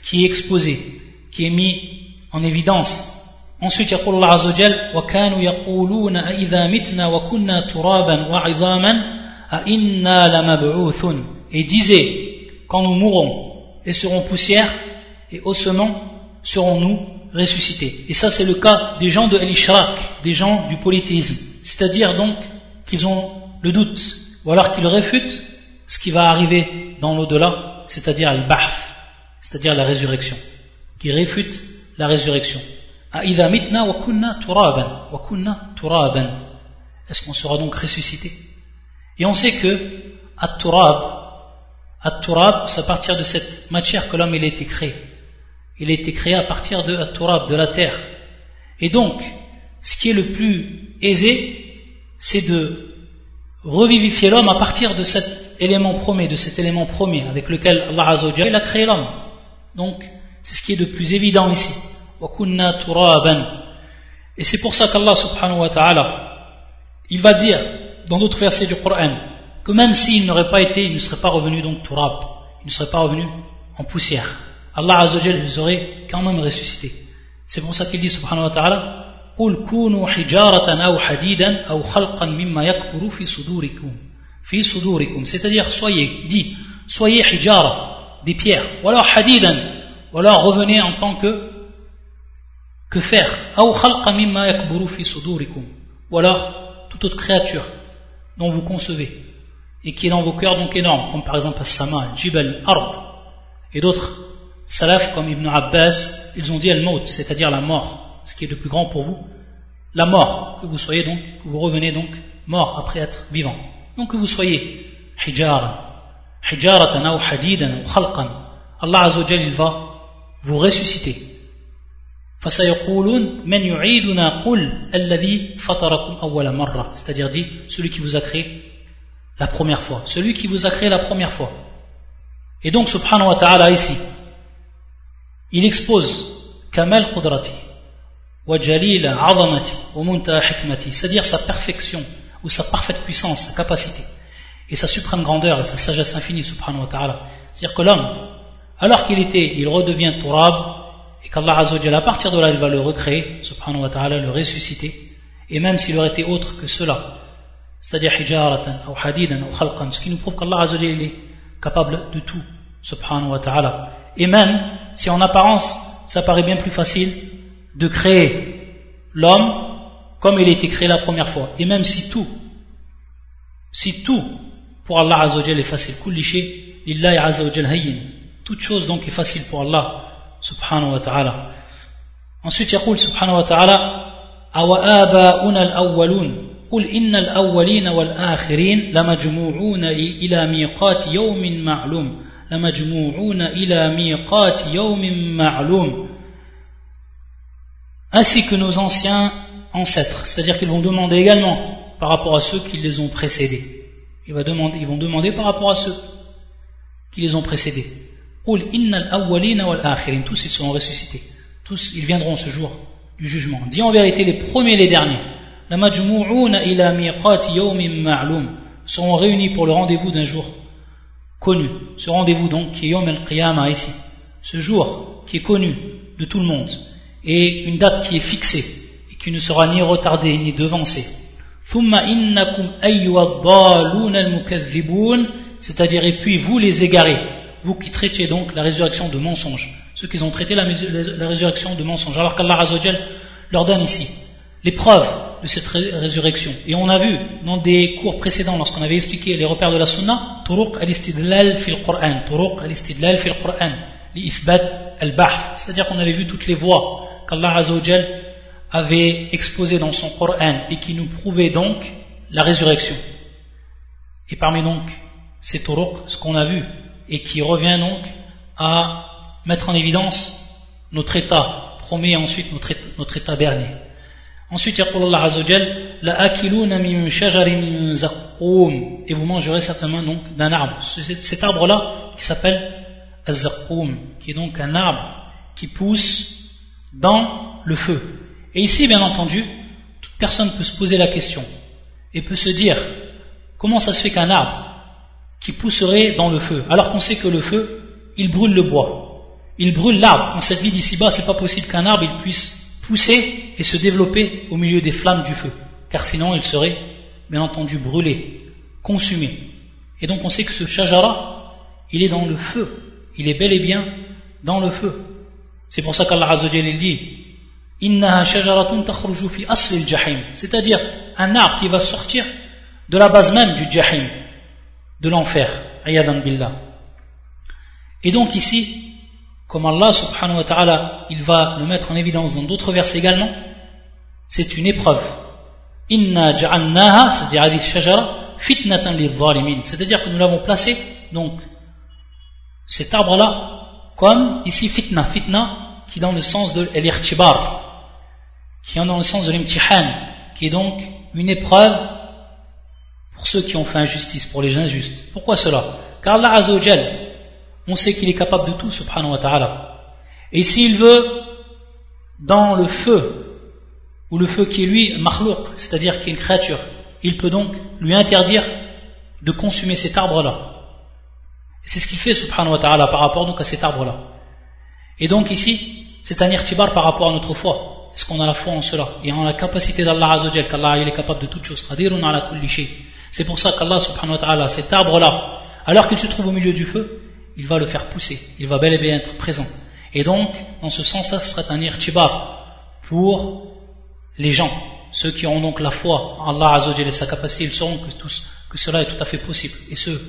qui est exposée, qui est mise en évidence. Ensuite, يقول الله عز وجل وكانوا يقولون أإذا متنا وكنا ترابا وعظاما أإنا لمبعوثون. Et disait, quand nous mourrons et serons poussière et ossements, serons-nous ressuscités. Et ça c'est le cas des gens de al-Ishrak, des gens du polythéisme, c'est-à-dire donc qu'ils ont le doute, ou alors qu'ils réfutent ce qui va arriver dans l'au-delà, c'est-à-dire al-Ba'th, c'est-à-dire la résurrection, qui réfutent la résurrection. Aïdha mitna wa kunna turaban, est-ce qu'on sera donc ressuscité? Et on sait que at-turab, c'est à partir de cette matière que l'homme il a été créé. Il a été créé à partir de at-turab, de la terre. Et donc, ce qui est le plus aisé, c'est de revivifier l'homme à partir de cet élément premier, avec lequel Allah Azza wa Jalla a créé l'homme. Donc, c'est ce qui est de plus évident ici. Wa kunna turaban. Et c'est pour ça qu'Allah subhanahu wa ta'ala, il va dire dans d'autres versets du Coran que même s'il n'aurait pas été, il ne serait pas revenu donc turab, il ne serait pas revenu en poussière. Allah Azza wa Jalla les aurait quand même ressuscités. C'est pour ça qu'il dit subhanahu wa ta'ala قُلْ كُونُوا حِجَارَةً أَوْ حَدِيدًا أَوْ خَلْقًا مِمَّا يَكْبُرُ فِي صُدُورِكُمْ, c'est-à-dire soyez hijara, des pierres, ou alors hadidan, ou alors revenez en tant que faire, أَوْ خَلْقًا مِمَّا يَكْبُرُ فِي صُدُورِكُمْ, ou alors toute autre créature dont vous concevez et qui est dans vos cœurs donc énorme, comme par exemple as-sama, jibal, ard, et d'autres salaf comme Ibn Abbas, ils ont dit al-maut, c'est-à-dire la mort, ce qui est le plus grand pour vous, la mort, que vous soyez donc, que vous revenez donc mort après être vivant. Donc que vous soyez hijaratan ou hadidan ou khalqan, Allah Azza wa Jalla il va vous ressusciter. فَسَيَقُولُونَ مَنْ يُعِيدُنَا قُلْ الَّذِي فَطَرَكُمْ أَوَّلَ مَرَّةٍ, c'est-à-dire dit celui qui vous a créé la première fois, celui qui vous a créé la première fois. Et donc, subhanahu wa ta'ala, ici, il expose Kamal Qudrati, wa Jalila Azamati, wa Muntaha Hikmati, c'est-à-dire sa perfection, ou sa parfaite puissance, sa capacité, et sa suprême grandeur, et sa sagesse infinie, subhanahu wa ta'ala. C'est-à-dire que l'homme, alors il redevient Turab, et qu'Allah Azza wa Jalla, à partir de là, il va le recréer, subhanahu wa ta'ala, le ressusciter, et même s'il aurait été autre que cela, c'est-à-dire hijaratan, ou hadidan, ou khalqan, ce qui nous prouve qu'Allah Azza wa Jalla est capable de tout, subhanahu wa ta'ala. Et même, si en apparence, ça paraît bien plus facile de créer l'homme comme il a été créé la première fois, et même si tout pour Allah Azza wa Jalla est facile, kulli shay lillahi Azza wa Jalla hayyin, toute chose donc est facile pour Allah subhanahu wa ta'ala. Ensuite, يقول سبحانه وتعالى أَوَآبَاؤُنَا الْأَوَّلُونَ قُلْ إِنَّ الْأَوَّلِينَ وَالْآخِرِينَ لَمَجْمُوعُونَ إِلَى مِيقَاتِ يَوْمٍ مَعْلُومٍ لَمَجْمُوعُونَ إِلَى مِيقَاتِ يَوْمٍ مَعْلُومٍ. Ainsi que nos anciens ancêtres, c'est-à-dire qu'ils vont demander également par rapport à ceux qui les ont précédés. Ils vont demander par rapport à ceux qui les ont précédés. قُلْ إِنَّ الْأَوَّلِينَ وَالْآخِرِينَ. Tous ils seront ressuscités. Tous ils viendront ce jour du jugement. Dis en vérité les premiers et les derniers. لَمَجْمُوعُونَ إِلَى مِيقَاتِ يَوْمٍ مَعْلُومٍ. Seront réunis pour le rendez-vous d'un jour connu. Ce rendez-vous donc qui est Yawm al-Qiyamah ici. Ce jour qui est connu de tout le monde. Et une date qui est fixée et qui ne sera ni retardée ni devancée. ثُمَّ إِنَّكُمْ أَيُّهَا الضَّالُونَ الْمُكَذِّبُونَ. C'est-à-dire, et puis vous les égarés, vous qui traitez donc la résurrection de mensonge, ceux qui ont traité la résurrection de mensonge, alors qu'Allah Azza wa Jalla leur donne ici les preuves de cette résurrection. Et on a vu dans des cours précédents, lorsqu'on avait expliqué les repères de la sunna, turuq al-istidlal fil Qur'an, turuq al-istidlal fil Qur'an, li ithbat al-bahth, c'est-à-dire qu'on avait vu toutes les voies qu'Allah Azza wa Jalla avait exposées dans son Qur'an et qui nous prouvaient donc la résurrection. Et parmi donc ces turuq, ce qu'on a vu et qui revient donc à mettre en évidence notre état premier et ensuite notre état dernier. Ensuite, يقول الله عز وجل لآكلون من شجر من زقوم. Et vous mangerez certainement donc d'un arbre. Cet arbre-là qui s'appelle az-zaqqum, qui est donc un arbre qui pousse dans le feu. Et ici, bien entendu, toute personne peut se poser la question et peut se dire comment ça se fait qu'un arbre qui pousserait dans le feu, alors qu'on sait que le feu, il brûle le bois, il brûle l'arbre. En cette vie d'ici-bas, c'est pas possible qu'un arbre il puisse pousser et se développer au milieu des flammes du feu, car sinon il serait bien entendu brûlé, consumé. Et donc on sait que ce shajara, il est dans le feu, il est bel et bien dans le feu. C'est pour ça qu'Allah Azza wa Jalla dit innaha shajaratun takhruju fi asl al-jahim, c'est-à-dire un arbre qui va sortir de la base même du jahim, de l'enfer, ayadan billah. Et donc ici, comme Allah subhanahu wa ta'ala, il va le mettre en évidence dans d'autres versets également, c'est une épreuve. Inna ja'alnaha, c'est-à-dire hadith shajara, fitnatan lidh-dhalimin, c'est-à-dire que nous l'avons placé, donc, cet arbre-là, comme ici fitna, qui est dans le sens de l'irtibar, qui est dans le sens de l'imtihan, qui est donc une épreuve pour ceux qui ont fait injustice, pour les injustes. Pourquoi cela? Car Allah Azza wa Jalla, on sait qu'il est capable de tout, subhanahu wa ta'ala. Et s'il veut, dans le feu, ou le feu qui est lui, makhlouq, c'est-à-dire qui est une créature, il peut donc lui interdire de consumer cet arbre-là. Et c'est ce qu'il fait, subhanahu wa ta'ala, par rapport donc à cet arbre-là. Et donc ici, c'est un irtibar par rapport à notre foi. Est-ce qu'on a la foi en cela? Et en la capacité d'Allah Azza wa Jalla, qu'Allah il est capable de toutes choses. Qadirun ala kulli shay. C'est pour ça qu'Allah subhanahu wa ta'ala, cet arbre-là, alors qu'il se trouve au milieu du feu, il va le faire pousser, il va bel et bien être présent. Et donc, dans ce sens-là, ce serait un irtibar pour les gens, ceux qui auront donc la foi en Allah Azza wa Jalla et sa capacité, ils sauront que cela est tout à fait possible. Et ceux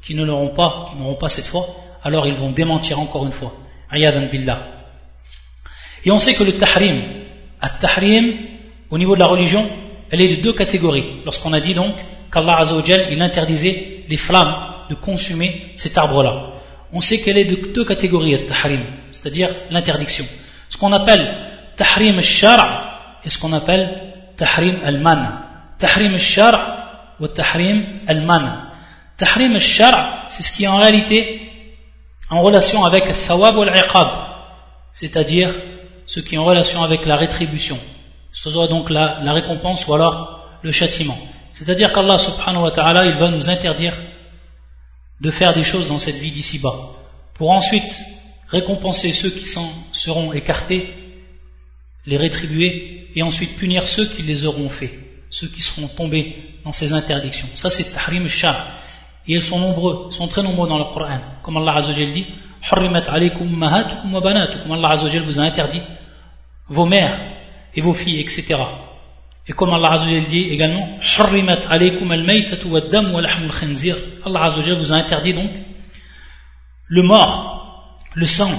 qui ne l'auront pas, qui n'auront pas cette foi, alors ils vont démentir encore une fois. Ayadan billah. Et on sait que le tahrim, at-tahrim, au niveau de la religion, elle est de deux catégories. Lorsqu'on a dit donc qu'Allah Azza wa Jalla, il interdisait les flammes de consommer cet arbre-là. On sait qu'elle est de deux catégories, at-tahrim, c'est-à-dire l'interdiction. Ce qu'on appelle tahrim al-shar' et ce qu'on appelle tahrim al-man. Tahrim al-shar' ou tahrim al-man. Tahrim al-shar', c'est ce qui en réalité en relation avec al-thawab ou al-iqab, c'est-à-dire ce qui est en relation avec la rétribution, ce soit donc la récompense ou alors le châtiment. C'est-à-dire qu'Allah subhanahu wa ta'ala, il va nous interdire de faire des choses dans cette vie d'ici-bas, pour ensuite récompenser ceux qui s'en seront écartés, les rétribuer, et ensuite punir ceux qui les auront fait, ceux qui seront tombés dans ces interdictions. Ça c'est tahrim al-shar', et ils sont très nombreux dans le Coran, comme Allah Azza wa Jalla dit hurrimat alaykum ummahatukum wa banatukum, Allah Azza wa Jalla vous a interdit vos mères et vos filles, etc. Et comme Allah Azza wa Jalla dit également hurrimat alaykum al-maytatu wad-dam wa lahmul khinzir, Allah Azza wa Jalla vous a interdit donc le mort, le sang,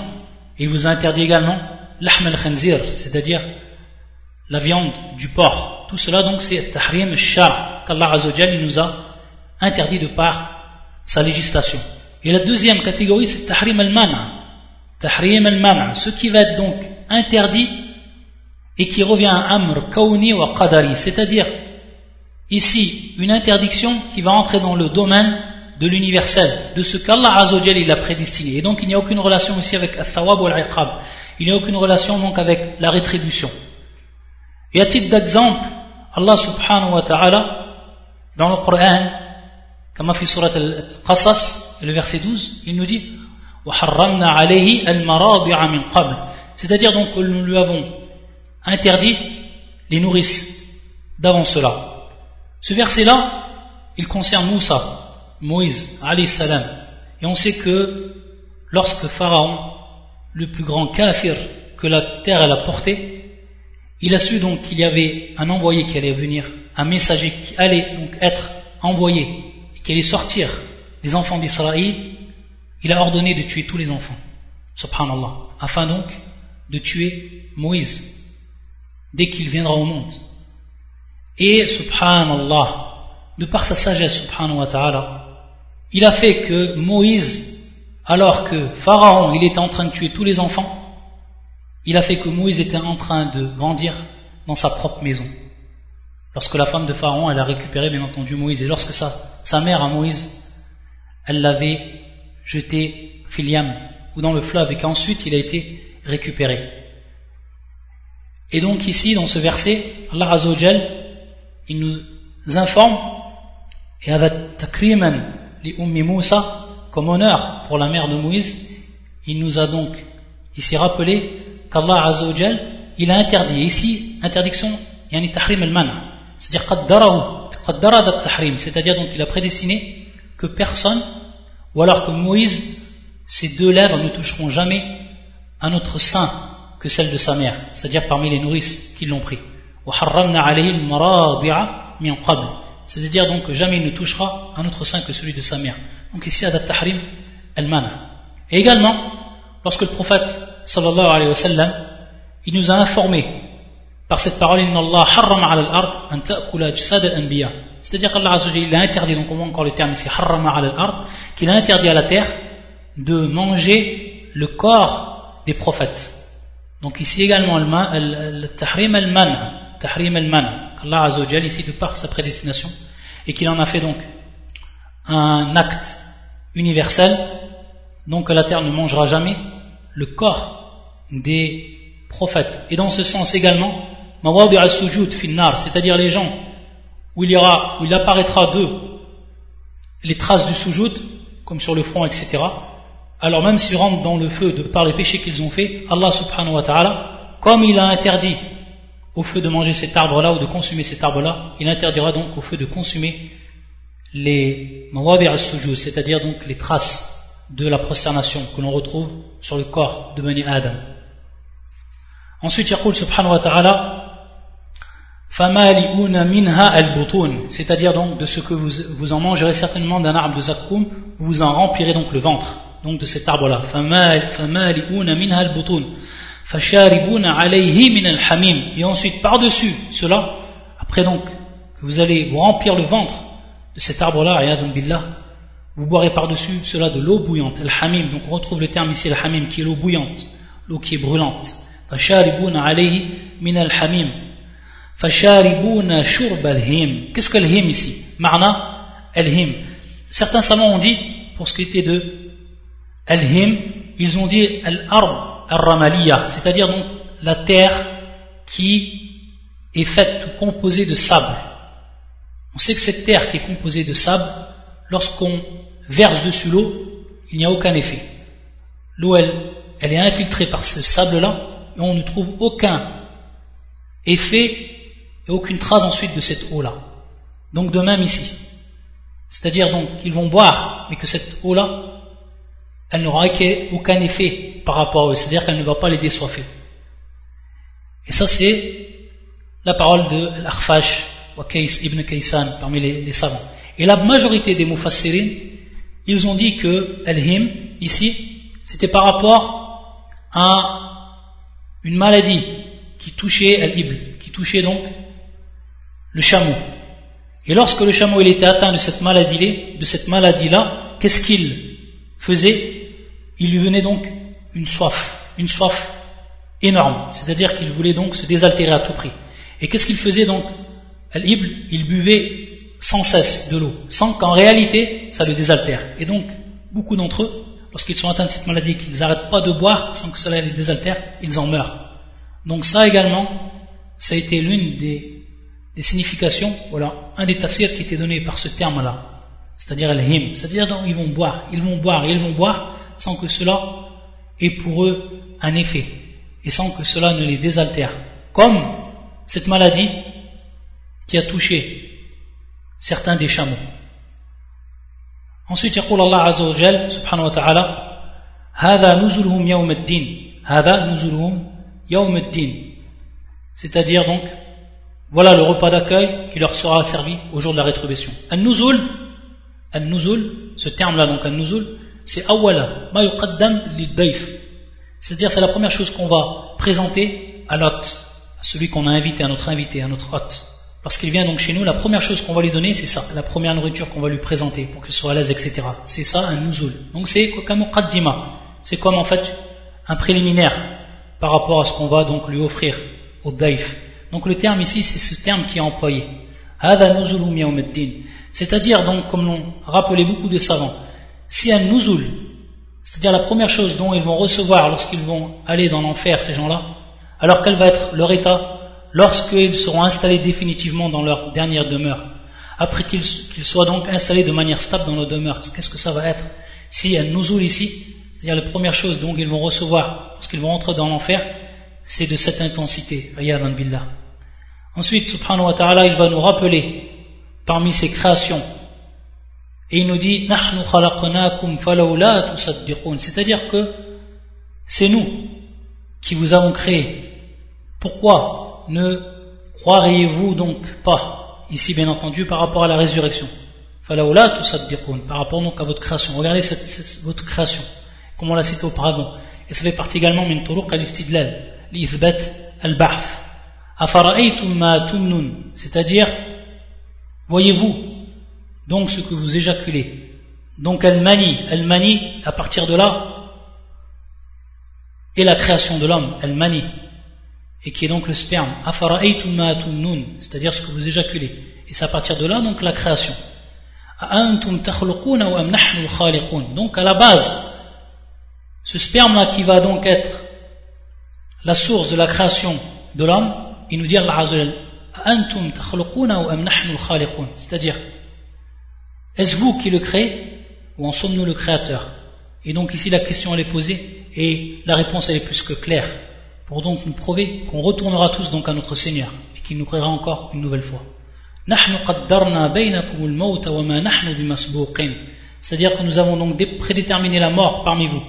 et il vous a interdit également lahm al-khinzir, c'est-à-dire la viande du porc. Tout cela donc c'est tahrim al-shar' qu'Allah Azza wa Jalla nous a interdit de par sa législation. Et la deuxième catégorie c'est tahrim al-man'. Tahrim al-man', ce qui va être donc interdit et qui revient à amr kawni wa qadari, c'est-à-dire ici une interdiction qui va entrer dans le domaine de l'universel, de ce qu'Allah Azza wa Jalla il a prédestiné. Et donc il n'y a aucune relation ici avec al-thawab ou al-iqab, il n'y a aucune relation donc avec la rétribution. Et à titre d'exemple, Allah subhanahu wa ta'ala dans le Coran, comme في surat al-Qasas, le verset 12, il nous dit وَحَرَّمْنَا عَلَيْهِ الْمَرَاضِعَ مِنْ قَبْلِ, c'est-à-dire donc que nous lui avons interdit les nourrices d'avant cela. Ce verset-là, il concerne Moïse, alayhi salam. Et on sait que lorsque Pharaon, le plus grand kafir que la terre elle a porté, il a su donc qu'il y avait un envoyé qui allait venir, un messager qui allait donc être envoyé, qui allait sortir des enfants d'Israël. Il a ordonné de tuer tous les enfants, subhanallah, afin donc de tuer Moïse dès qu'il viendra au monde. Et subhanallah, de par sa sagesse subhanahu wa ta'ala, il a fait que Moïse, alors que Pharaon il était en train de tuer tous les enfants, il a fait que Moïse était en train de grandir dans sa propre maison. Lorsque la femme de Pharaon elle a récupéré bien entendu Moïse, et lorsque sa mère à Moïse elle l'avait jeté filiam ou dans le fleuve, et qu'ensuite il a été récupéré. Et donc ici dans ce verset Allah Azza wa Jal il nous informe, et avec takriman li ummi Moussa, comme honneur pour la mère de Moïse, il nous a donc ici rappelé qu'Allah Azza wa Jal il a interdit, et ici interdiction yani tahrim al-man', c'est-à-dire qaddara at-tahrim, c'est-à-dire donc il a prédestiné que personne, ou alors que Moïse, ses deux lèvres ne toucheront jamais un autre sein que celle de sa mère, c'est-à-dire parmi les nourrices qui l'ont pris. C'est-à-dire donc que jamais il ne touchera un autre sein que celui de sa mère. Donc ici, ad tahrim al-mana. Et également, lorsque le prophète sallallahu alayhi wa sallam, il nous a informé par cette parole, inna Allah harrama ala al-ard an ta'kula ajsad al-anbiya, c'est-à-dire qu'Allah Azza wa Jalla il a interdit, donc on voit encore le terme ici, harrama ala al-ard, qu'il a interdit à la terre de manger le corps des prophètes. Donc ici également le tahrim al-man', qu'Allah Azza wa Jalla ici de par sa prédestination, et qu'il en a fait donc un acte universel, donc que la terre ne mangera jamais le corps des prophètes. Et dans ce sens également, mawadi' al-sujud fi an-nar, c'est-à-dire les gens où il apparaîtra d'eux les traces du sujoud, comme sur le front, etc. Alors même s'ils rentrent dans le feu de par les péchés qu'ils ont fait, Allah subhanahu wa ta'ala, comme il a interdit au feu de manger cet arbre-là ou de consommer cet arbre-là, il interdira donc au feu de consommer les mawadi' al-sujud, c'est-à-dire donc les traces de la prosternation que l'on retrouve sur le corps de Bani Adam. Ensuite, yaqul subhanahu wa ta'ala, فَمَالِئُونَ مِنْهَا الْبُطُونَ, c'est-à-dire donc de ce que vous en mangerez certainement d'un arbre de zakkoum, vous en remplirez donc le ventre, donc de cet arbre-là. فَمَالِئُونَ مِنْهَا الْبُطُونَ فَشَارِبُونَ عَلَيْهِ مِنَ الْحَمِيمِ, et ensuite par-dessus cela, après donc que vous allez vous remplir le ventre de cet arbre-là, ayadun billah, vous boirez par-dessus cela de l'eau bouillante, al-hamim. Donc on retrouve le terme ici, al-hamim, qui est l'eau bouillante, l'eau qui est brûlante. فَشَارِبُونَ عَلَيْهِ مِنَ الْحَمِيمِ فَشَارِبُونَ شُرْبَ الْهِيمِ. Qu'est-ce que l'him ici? Ma'na al-him. Certains savants ont dit, pour ce qui était de Al-Him, ils ont dit Al-Ard Al-Ramaliya, c'est-à-dire donc la terre qui est faite ou composée de sable. On sait que cette terre qui est composée de sable, lorsqu'on verse dessus l'eau, il n'y a aucun effet. L'eau, elle est infiltrée par ce sable-là, et on ne trouve aucun effet et aucune trace ensuite de cette eau-là. Donc de même ici. C'est-à-dire donc qu'ils vont boire, mais que cette eau-là, elle n'aura aucun effet par rapport à eux, c'est-à-dire qu'elle ne va pas les désoiffer. Et ça c'est la parole de l'Arfash wa Kays ibn Kaysan parmi les savants. Et la majorité des mufassirin, ils ont dit que Al-Him, ici, c'était par rapport à une maladie qui touchait Al-Ibl, qui touchait donc le chameau. Et lorsque le chameau il était atteint de cette maladie-là, qu'est-ce qu'il faisait? Il lui venait donc une soif énorme, c'est-à-dire qu'il voulait donc se désaltérer à tout prix. Et qu'est-ce qu'il faisait donc? Al-Ibl, il buvait sans cesse de l'eau, sans qu'en réalité ça le désaltère. Et donc, beaucoup d'entre eux, lorsqu'ils sont atteints de cette maladie, qu'ils n'arrêtent pas de boire sans que cela les désaltère, ils en meurent. Donc ça également, ça a été l'une des significations, voilà, un des tafsirs qui était donné par ce terme-là, c'est-à-dire al-him, c'est-à-dire donc ils vont boire, sans que cela ait pour eux un effet, et sans que cela ne les désaltère. Comme cette maladie qui a touché certains des chameaux. Ensuite, يقول الله عز وجل سبحانه وتعالى هذا نزلهم يوم الدين هذا نزلهم يوم الدين, c'est-à-dire donc voilà le repas d'accueil qui leur sera servi au jour de la rétribution. An-nuzul, ce terme-là donc an-nuzul, c'est awwala ma yuqaddam lid-dayf, c'est-à-dire c'est la première chose qu'on va présenter à l'hôte, à celui qu'on a invité, à notre hôte. Lorsqu'il vient donc chez nous, la première chose qu'on va lui donner, c'est ça, la première nourriture qu'on va lui présenter pour qu'il soit à l'aise, etc. C'est ça un nuzul. Donc c'est comme muqaddima, c'est comme en fait un préliminaire par rapport à ce qu'on va donc lui offrir au daif. Donc le terme ici, c'est ce terme qui est employé. Hada nuzulum yawmiddin. C'est-à-dire donc, comme l'ont rappelé beaucoup de savants, si un nuzul, c'est-à-dire la première chose dont ils vont recevoir lorsqu'ils vont aller dans l'enfer, ces gens-là, alors quel va être leur état lorsqu'ils seront installés définitivement dans leur dernière demeure, après qu'ils soient donc installés de manière stable dans leur demeure, qu'est-ce que ça va être? Si un nuzul ici, c'est-à-dire la première chose dont ils vont recevoir lorsqu'ils vont entrer dans l'enfer, c'est de cette intensité. Ayadan billah. Ensuite, subhanahu wa ta'ala, il va nous rappeler parmi ses créations, et il nous dit nahnu khalaqnakum falawla tusaddiqun, c'est-à-dire que c'est nous qui vous avons créé. Pourquoi ne croiriez-vous donc pas, ici bien entendu par rapport à la résurrection, falawla tusaddiqun, par rapport donc à votre création. Regardez votre création, comme on l'a cité auparavant, et ça fait partie également min turuq al-istidlal li-ithbat al-ba'th. Afara'aytum ma tumnun, c'est-à-dire voyez-vous donc ce que vous éjaculez. Donc al-mani, à partir de là est la création de l'homme, al-mani, et qui est donc le sperme. Afara'aytum ma tumnun, c'est-à-dire ce que vous éjaculez, et c'est à partir de là donc la création. Antum takhluquna wa am nahnu al-khaliqun. Donc à la base, ce sperme là qui va donc être la source de la création de l'homme, il nous dit Allah Azza wa Jalla Antum takhluquna wa am nahnu al-khaliqun, c'est-à-dire est-ce vous qui le créez ou en sommes-nous le créateur? Et donc ici la question elle est posée et la réponse elle est plus que claire pour donc nous prouver qu'on retournera tous donc à notre Seigneur et qu'il nous créera encore une nouvelle fois. Nahnu qaddarna baynakum al-maut wa ma nahnu bimasbuqin, c'est-à-dire que nous avons donc prédéterminé la mort parmi vous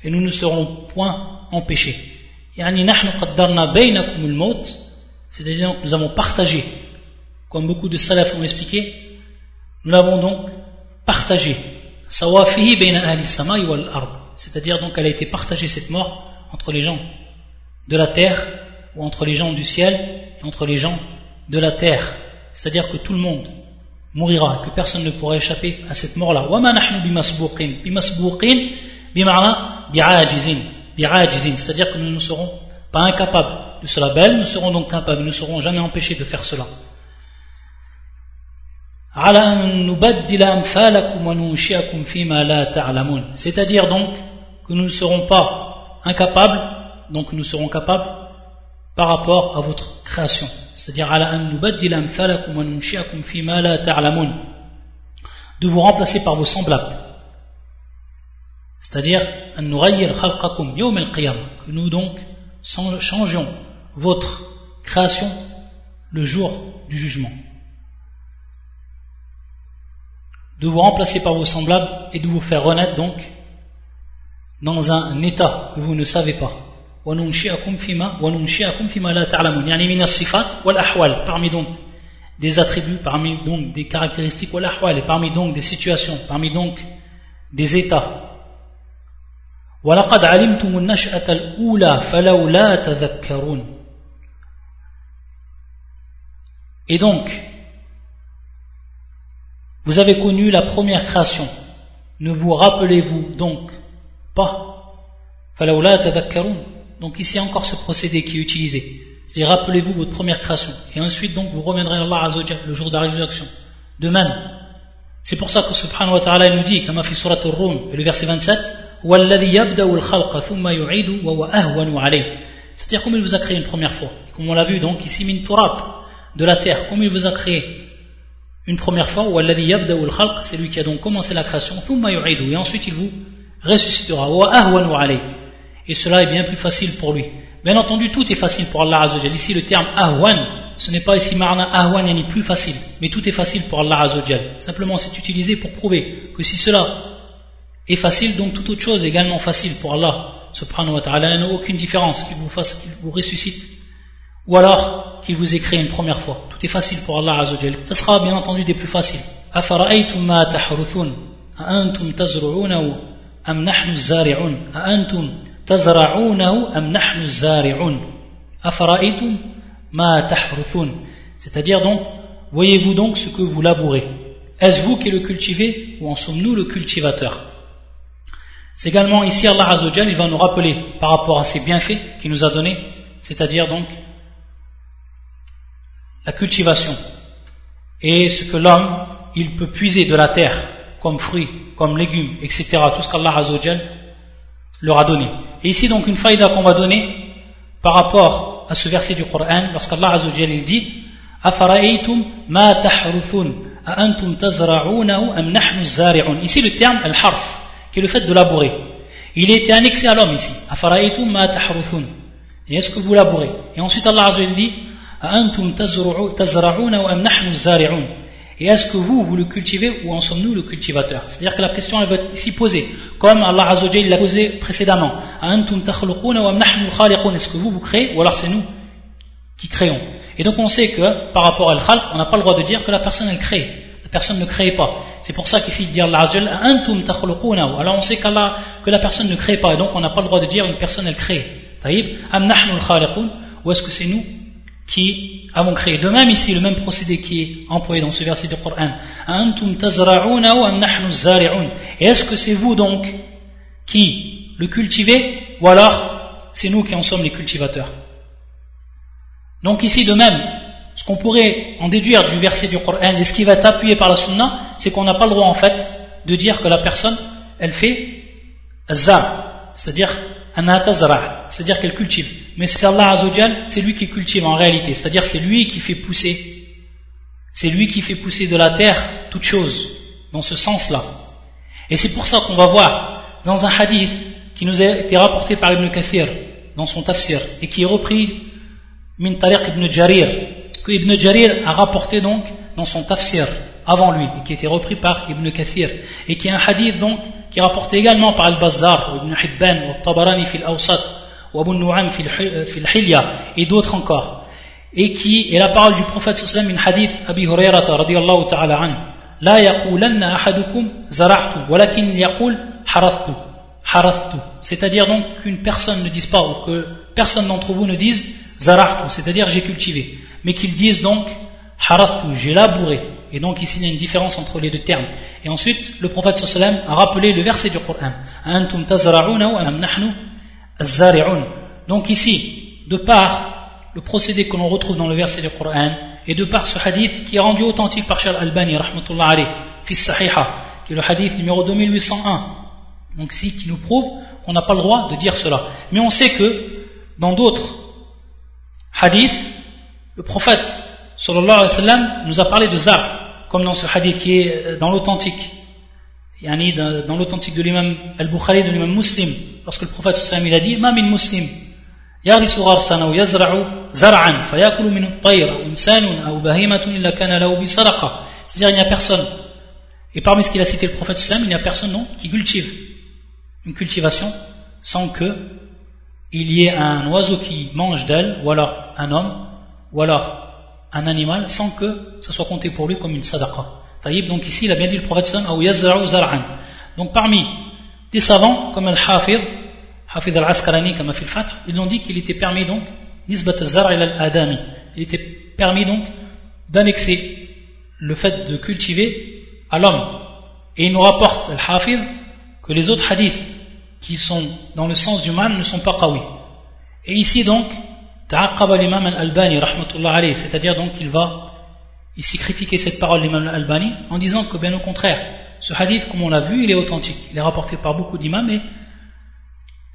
et nous ne serons point empêchés. Yani nahnu qaddarna baynakum al-maut, c'est-à-dire que nous avons partagé, comme beaucoup de salaf ont expliqué, nous l'avons donc partagé, sawafihi bayna ahli samai wal ard, c'est-à-dire donc elle a été partagée cette mort entre les gens de la terre ou entre les gens du ciel et entre les gens de la terre, c'est-à-dire que tout le monde mourira, que personne ne pourra échapper à cette mort-là. Wa ma nahnu bimasbuqin, bimasbuqin bima'na bi'ajizin, c'est-à-dire que nous ne serons pas incapables de cela, nous serons donc capables, nous ne serons jamais empêchés de faire cela. C'est-à-dire donc que nous ne serons pas incapables, donc nous serons capables par rapport à votre création. C'est-à-dire de vous remplacer par vos semblables. C'est-à-dire que nous donc changions votre création le jour du jugement. De vous remplacer par vos semblables et de vous faire renaître donc dans un état que vous ne savez pas. Parmi donc des attributs, parmi donc des caractéristiques, et parmi donc des situations, parmi donc des états. Et donc, vous avez connu la première création. Ne vous rappelez-vous donc pas? Donc ici encore ce procédé qui est utilisé. C'est-à-dire rappelez-vous votre première création. Et ensuite donc vous reviendrez à Allah Azza wa Jalla le jour de la résurrection. De même, c'est pour ça que subhanahu wa ta'ala nous dit, comme a fait surat Ar-Rum, le verset 27, c'est-à-dire comme il vous a créé une première fois. Et comme on l'a vu donc ici, min turab, de la terre, comme il vous a créé une première fois, c'est lui qui a donc commencé la création, et ensuite il vous ressuscitera. Et cela est bien plus facile pour lui. Bien entendu, tout est facile pour Allah Azza wa Jalla. Ici, le terme ahwan, ce n'est pas ici marna ahwan, yani plus facile, mais tout est facile pour Allah Azza wa Jalla. Simplement, c'est utilisé pour prouver que si cela est facile, donc toute autre chose est également facile pour Allah subhanahu wa ta'ala. Il n'y a aucune différence qu'il vous fasse, qu'il vous ressuscite, ou alors qu'il vous ait créé une première fois. Tout est facile pour Allah Azza wa Jalla. Ça sera bien entendu des plus faciles. Afara'aytum ma tahruthun, a'antum tazru'unahu am nahnu zari'un, a'antum tazra'unahu am nahnu zari'un, afara'aytum ma tahruthun. C'est-à-dire donc, voyez-vous donc ce que vous labourez. Est-ce vous qui le cultivez ou en sommes-nous le cultivateur? C'est également ici Allah Azza wa Jalla, il va nous rappeler par rapport à ses bienfaits qu'il nous a donnés, c'est-à-dire donc la cultivation et ce que l'homme il peut puiser de la terre comme fruits, comme légumes, etc. Tout ce qu'Allah Azza wa Jalla leur a donné. Et ici donc une faïda qu'on va donner par rapport à ce verset du Coran, lorsqu'Allah Azza wa Jalla il dit Afara'aytum ma tahruthun a'antum tazra'unahu am nahnu zari'un. Ici le terme al-harf, qui est le fait de labourer, il a été annexé à l'homme ici. Afara'aytum ma tahruthun. Et est-ce que vous labourez? Et ensuite Allah Azza wa Jalla dit A'antum tazra'unahu am nahnu zari'un. Et est-ce que vous le cultivez ou en sommes-nous le cultivateur? C'est-à-dire que la question elle va être ici posée, comme Allah Azza wa Jalla l'a posé précédemment. A'antum takhluquna wa am nahnu khaliqun. Est-ce que vous créez ou alors c'est nous qui créons? Et donc on sait que par rapport à al-khalq, on n'a pas le droit de dire que la personne elle crée. La personne ne crée pas. C'est pour ça qu'ici il dit Allah Azza wa Jalla A'antum takhluquna. Alors on sait que la personne ne crée pas, et donc on n'a pas le droit de dire une personne elle crée. Taïb, am nahnu khaliqun, ou est-ce que c'est nous qui avons créé? De même ici, le même procédé qui est employé dans ce verset du Coran. Antum tazra'unahu am nahnu zari'un. Et est-ce que c'est vous donc qui le cultivez ou alors c'est nous qui en sommes les cultivateurs? Donc ici de même, ce qu'on pourrait en déduire du verset du Coran et ce qui va être appuyé par la sunna, c'est qu'on n'a pas le droit en fait de dire que la personne elle fait zar, c'est-à-dire c'est-à-dire qu'elle cultive. Mais c'est Allah Azza wa Jalla, c'est lui qui cultive en réalité, c'est-à-dire c'est lui qui fait pousser de la terre toute chose, dans ce sens-là. Et c'est pour ça qu'on va voir dans un hadith qui nous a été rapporté par Ibn Kathir dans son tafsir et qui est repris min tariq Ibn Jarir, que Ibn Jarir a rapporté donc dans son tafsir avant lui et qui a été repris par Ibn Kathir et qui est un hadith donc qui est rapporté également par Al-Bazzar, Ibn Hibban, Tabarani fil Awsat, ou Abu Nu'am fil Hilya et d'autres encore, et qui est la parole du prophète sallallahu alayhi wa sallam, min hadith Abi Hurayrata radiyallahu ta'ala an, la yaqulanna ahadukum zara'tu walakin yaqul harathtu, c'est-à-dire donc qu'une personne ne dise pas, ou que personne d'entre vous ne dise zara'tu, c'est-à-dire j'ai cultivé, mais qu'ils disent donc harathtu, j'ai labouré. Et donc ici il y a une différence entre les deux termes. Et ensuite le prophète sallallahu alayhi wa sallam a rappelé le verset du Coran, antum tazra'una wa am nahnu az-zari'un. Donc ici, de par le procédé que l'on retrouve dans le verset du Coran et de par ce hadith qui est rendu authentique par Cheikh Al-Albani rahmatullah alayh fi Sahiha, qui est le hadith numéro 2801 Donc ici, qui nous prouve qu'on n'a pas le droit de dire cela. Mais on sait que dans d'autres hadiths, le prophète sallallahu alayhi wa sallam nous a parlé de zar, comme dans ce hadith qui est dans l'authentique. Yani dans l'authentique de l'imam al-Bukhari, de l'imam Muslim, lorsque le prophète sallallahu alayhi wa sallam il a dit Ma min muslim yarisu gharsana ou yazra'u zar'an fayakulu min at-tayr ou insanun ou bahimatun illa kana lahu bi sadaqa. C'est-à-dire il n'y a personne. Et parmi ce qu'il a cité le prophète sallallahu alayhi wa sallam, il n'y a personne non, qui cultive une cultivation sans que il y ait un oiseau qui mange d'elle, ou alors un homme, ou alors un animal, sans que ça soit compté pour lui comme une sadaqa. Taïb, donc ici il a bien dit le prophète sallallahu alayhi wa sallam, donc parmi des savants comme Al-Hafidh Al-Asqalani comme Fil Fath, ils ont dit qu'il était permis donc nisbat al-zar' ila al-adami, il était permis donc d'annexer le fait de cultiver à l'homme. Et il nous rapporte Al-Hafidh que les autres hadiths qui sont dans le sens du man ne sont pas qawi. Et ici donc ta'aqqaba l'imam al-Albani rahmatullah alayhi, c'est-à-dire donc il va ici critiquer cette parole de l'imam al-Albani en disant que bien au contraire, ce hadith comme on l'a vu il est authentique, il est rapporté par beaucoup d'imams et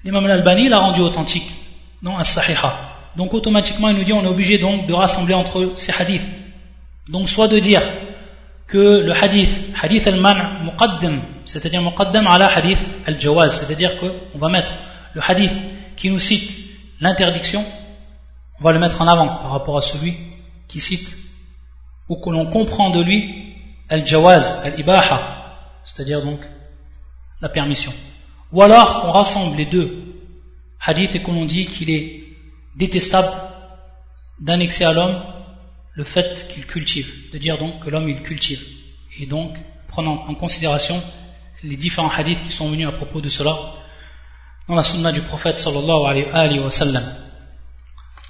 l'imam al-Albani l'a rendu authentique dans as-Sahiha. Donc automatiquement il nous dit on est obligé donc de rassembler entre ces hadiths. Donc soit de dire que le hadith al-man' muqaddam, c'est-à-dire muqaddam ala hadith al-jawaz, c'est-à-dire qu'on va mettre le hadith qui nous cite l'interdiction, on va le mettre en avant par rapport à celui qui cite ou que l'on comprend de lui al-jawaz, al-ibaha, c'est-à-dire donc la permission. Ou alors on rassemble les deux hadiths et que l'on dit qu'il est détestable d'annexer à l'homme le fait qu'il cultive, de dire donc que l'homme il cultive, et donc prenant en considération les différents hadiths qui sont venus à propos de cela dans la sunna du prophète sallallahu alayhi wa sallam.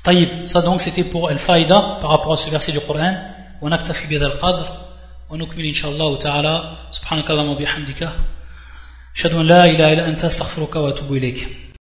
Taïb, ça donc c'était pour al-faïda par rapport à ce verset du Coran. On naktafi bi hadha al-qadr wa nukmil inshallah ta'ala subhanakallahumma wa bihamdika ashhadu an la ilaha illa anta astaghfiruka wa atubu ilayk.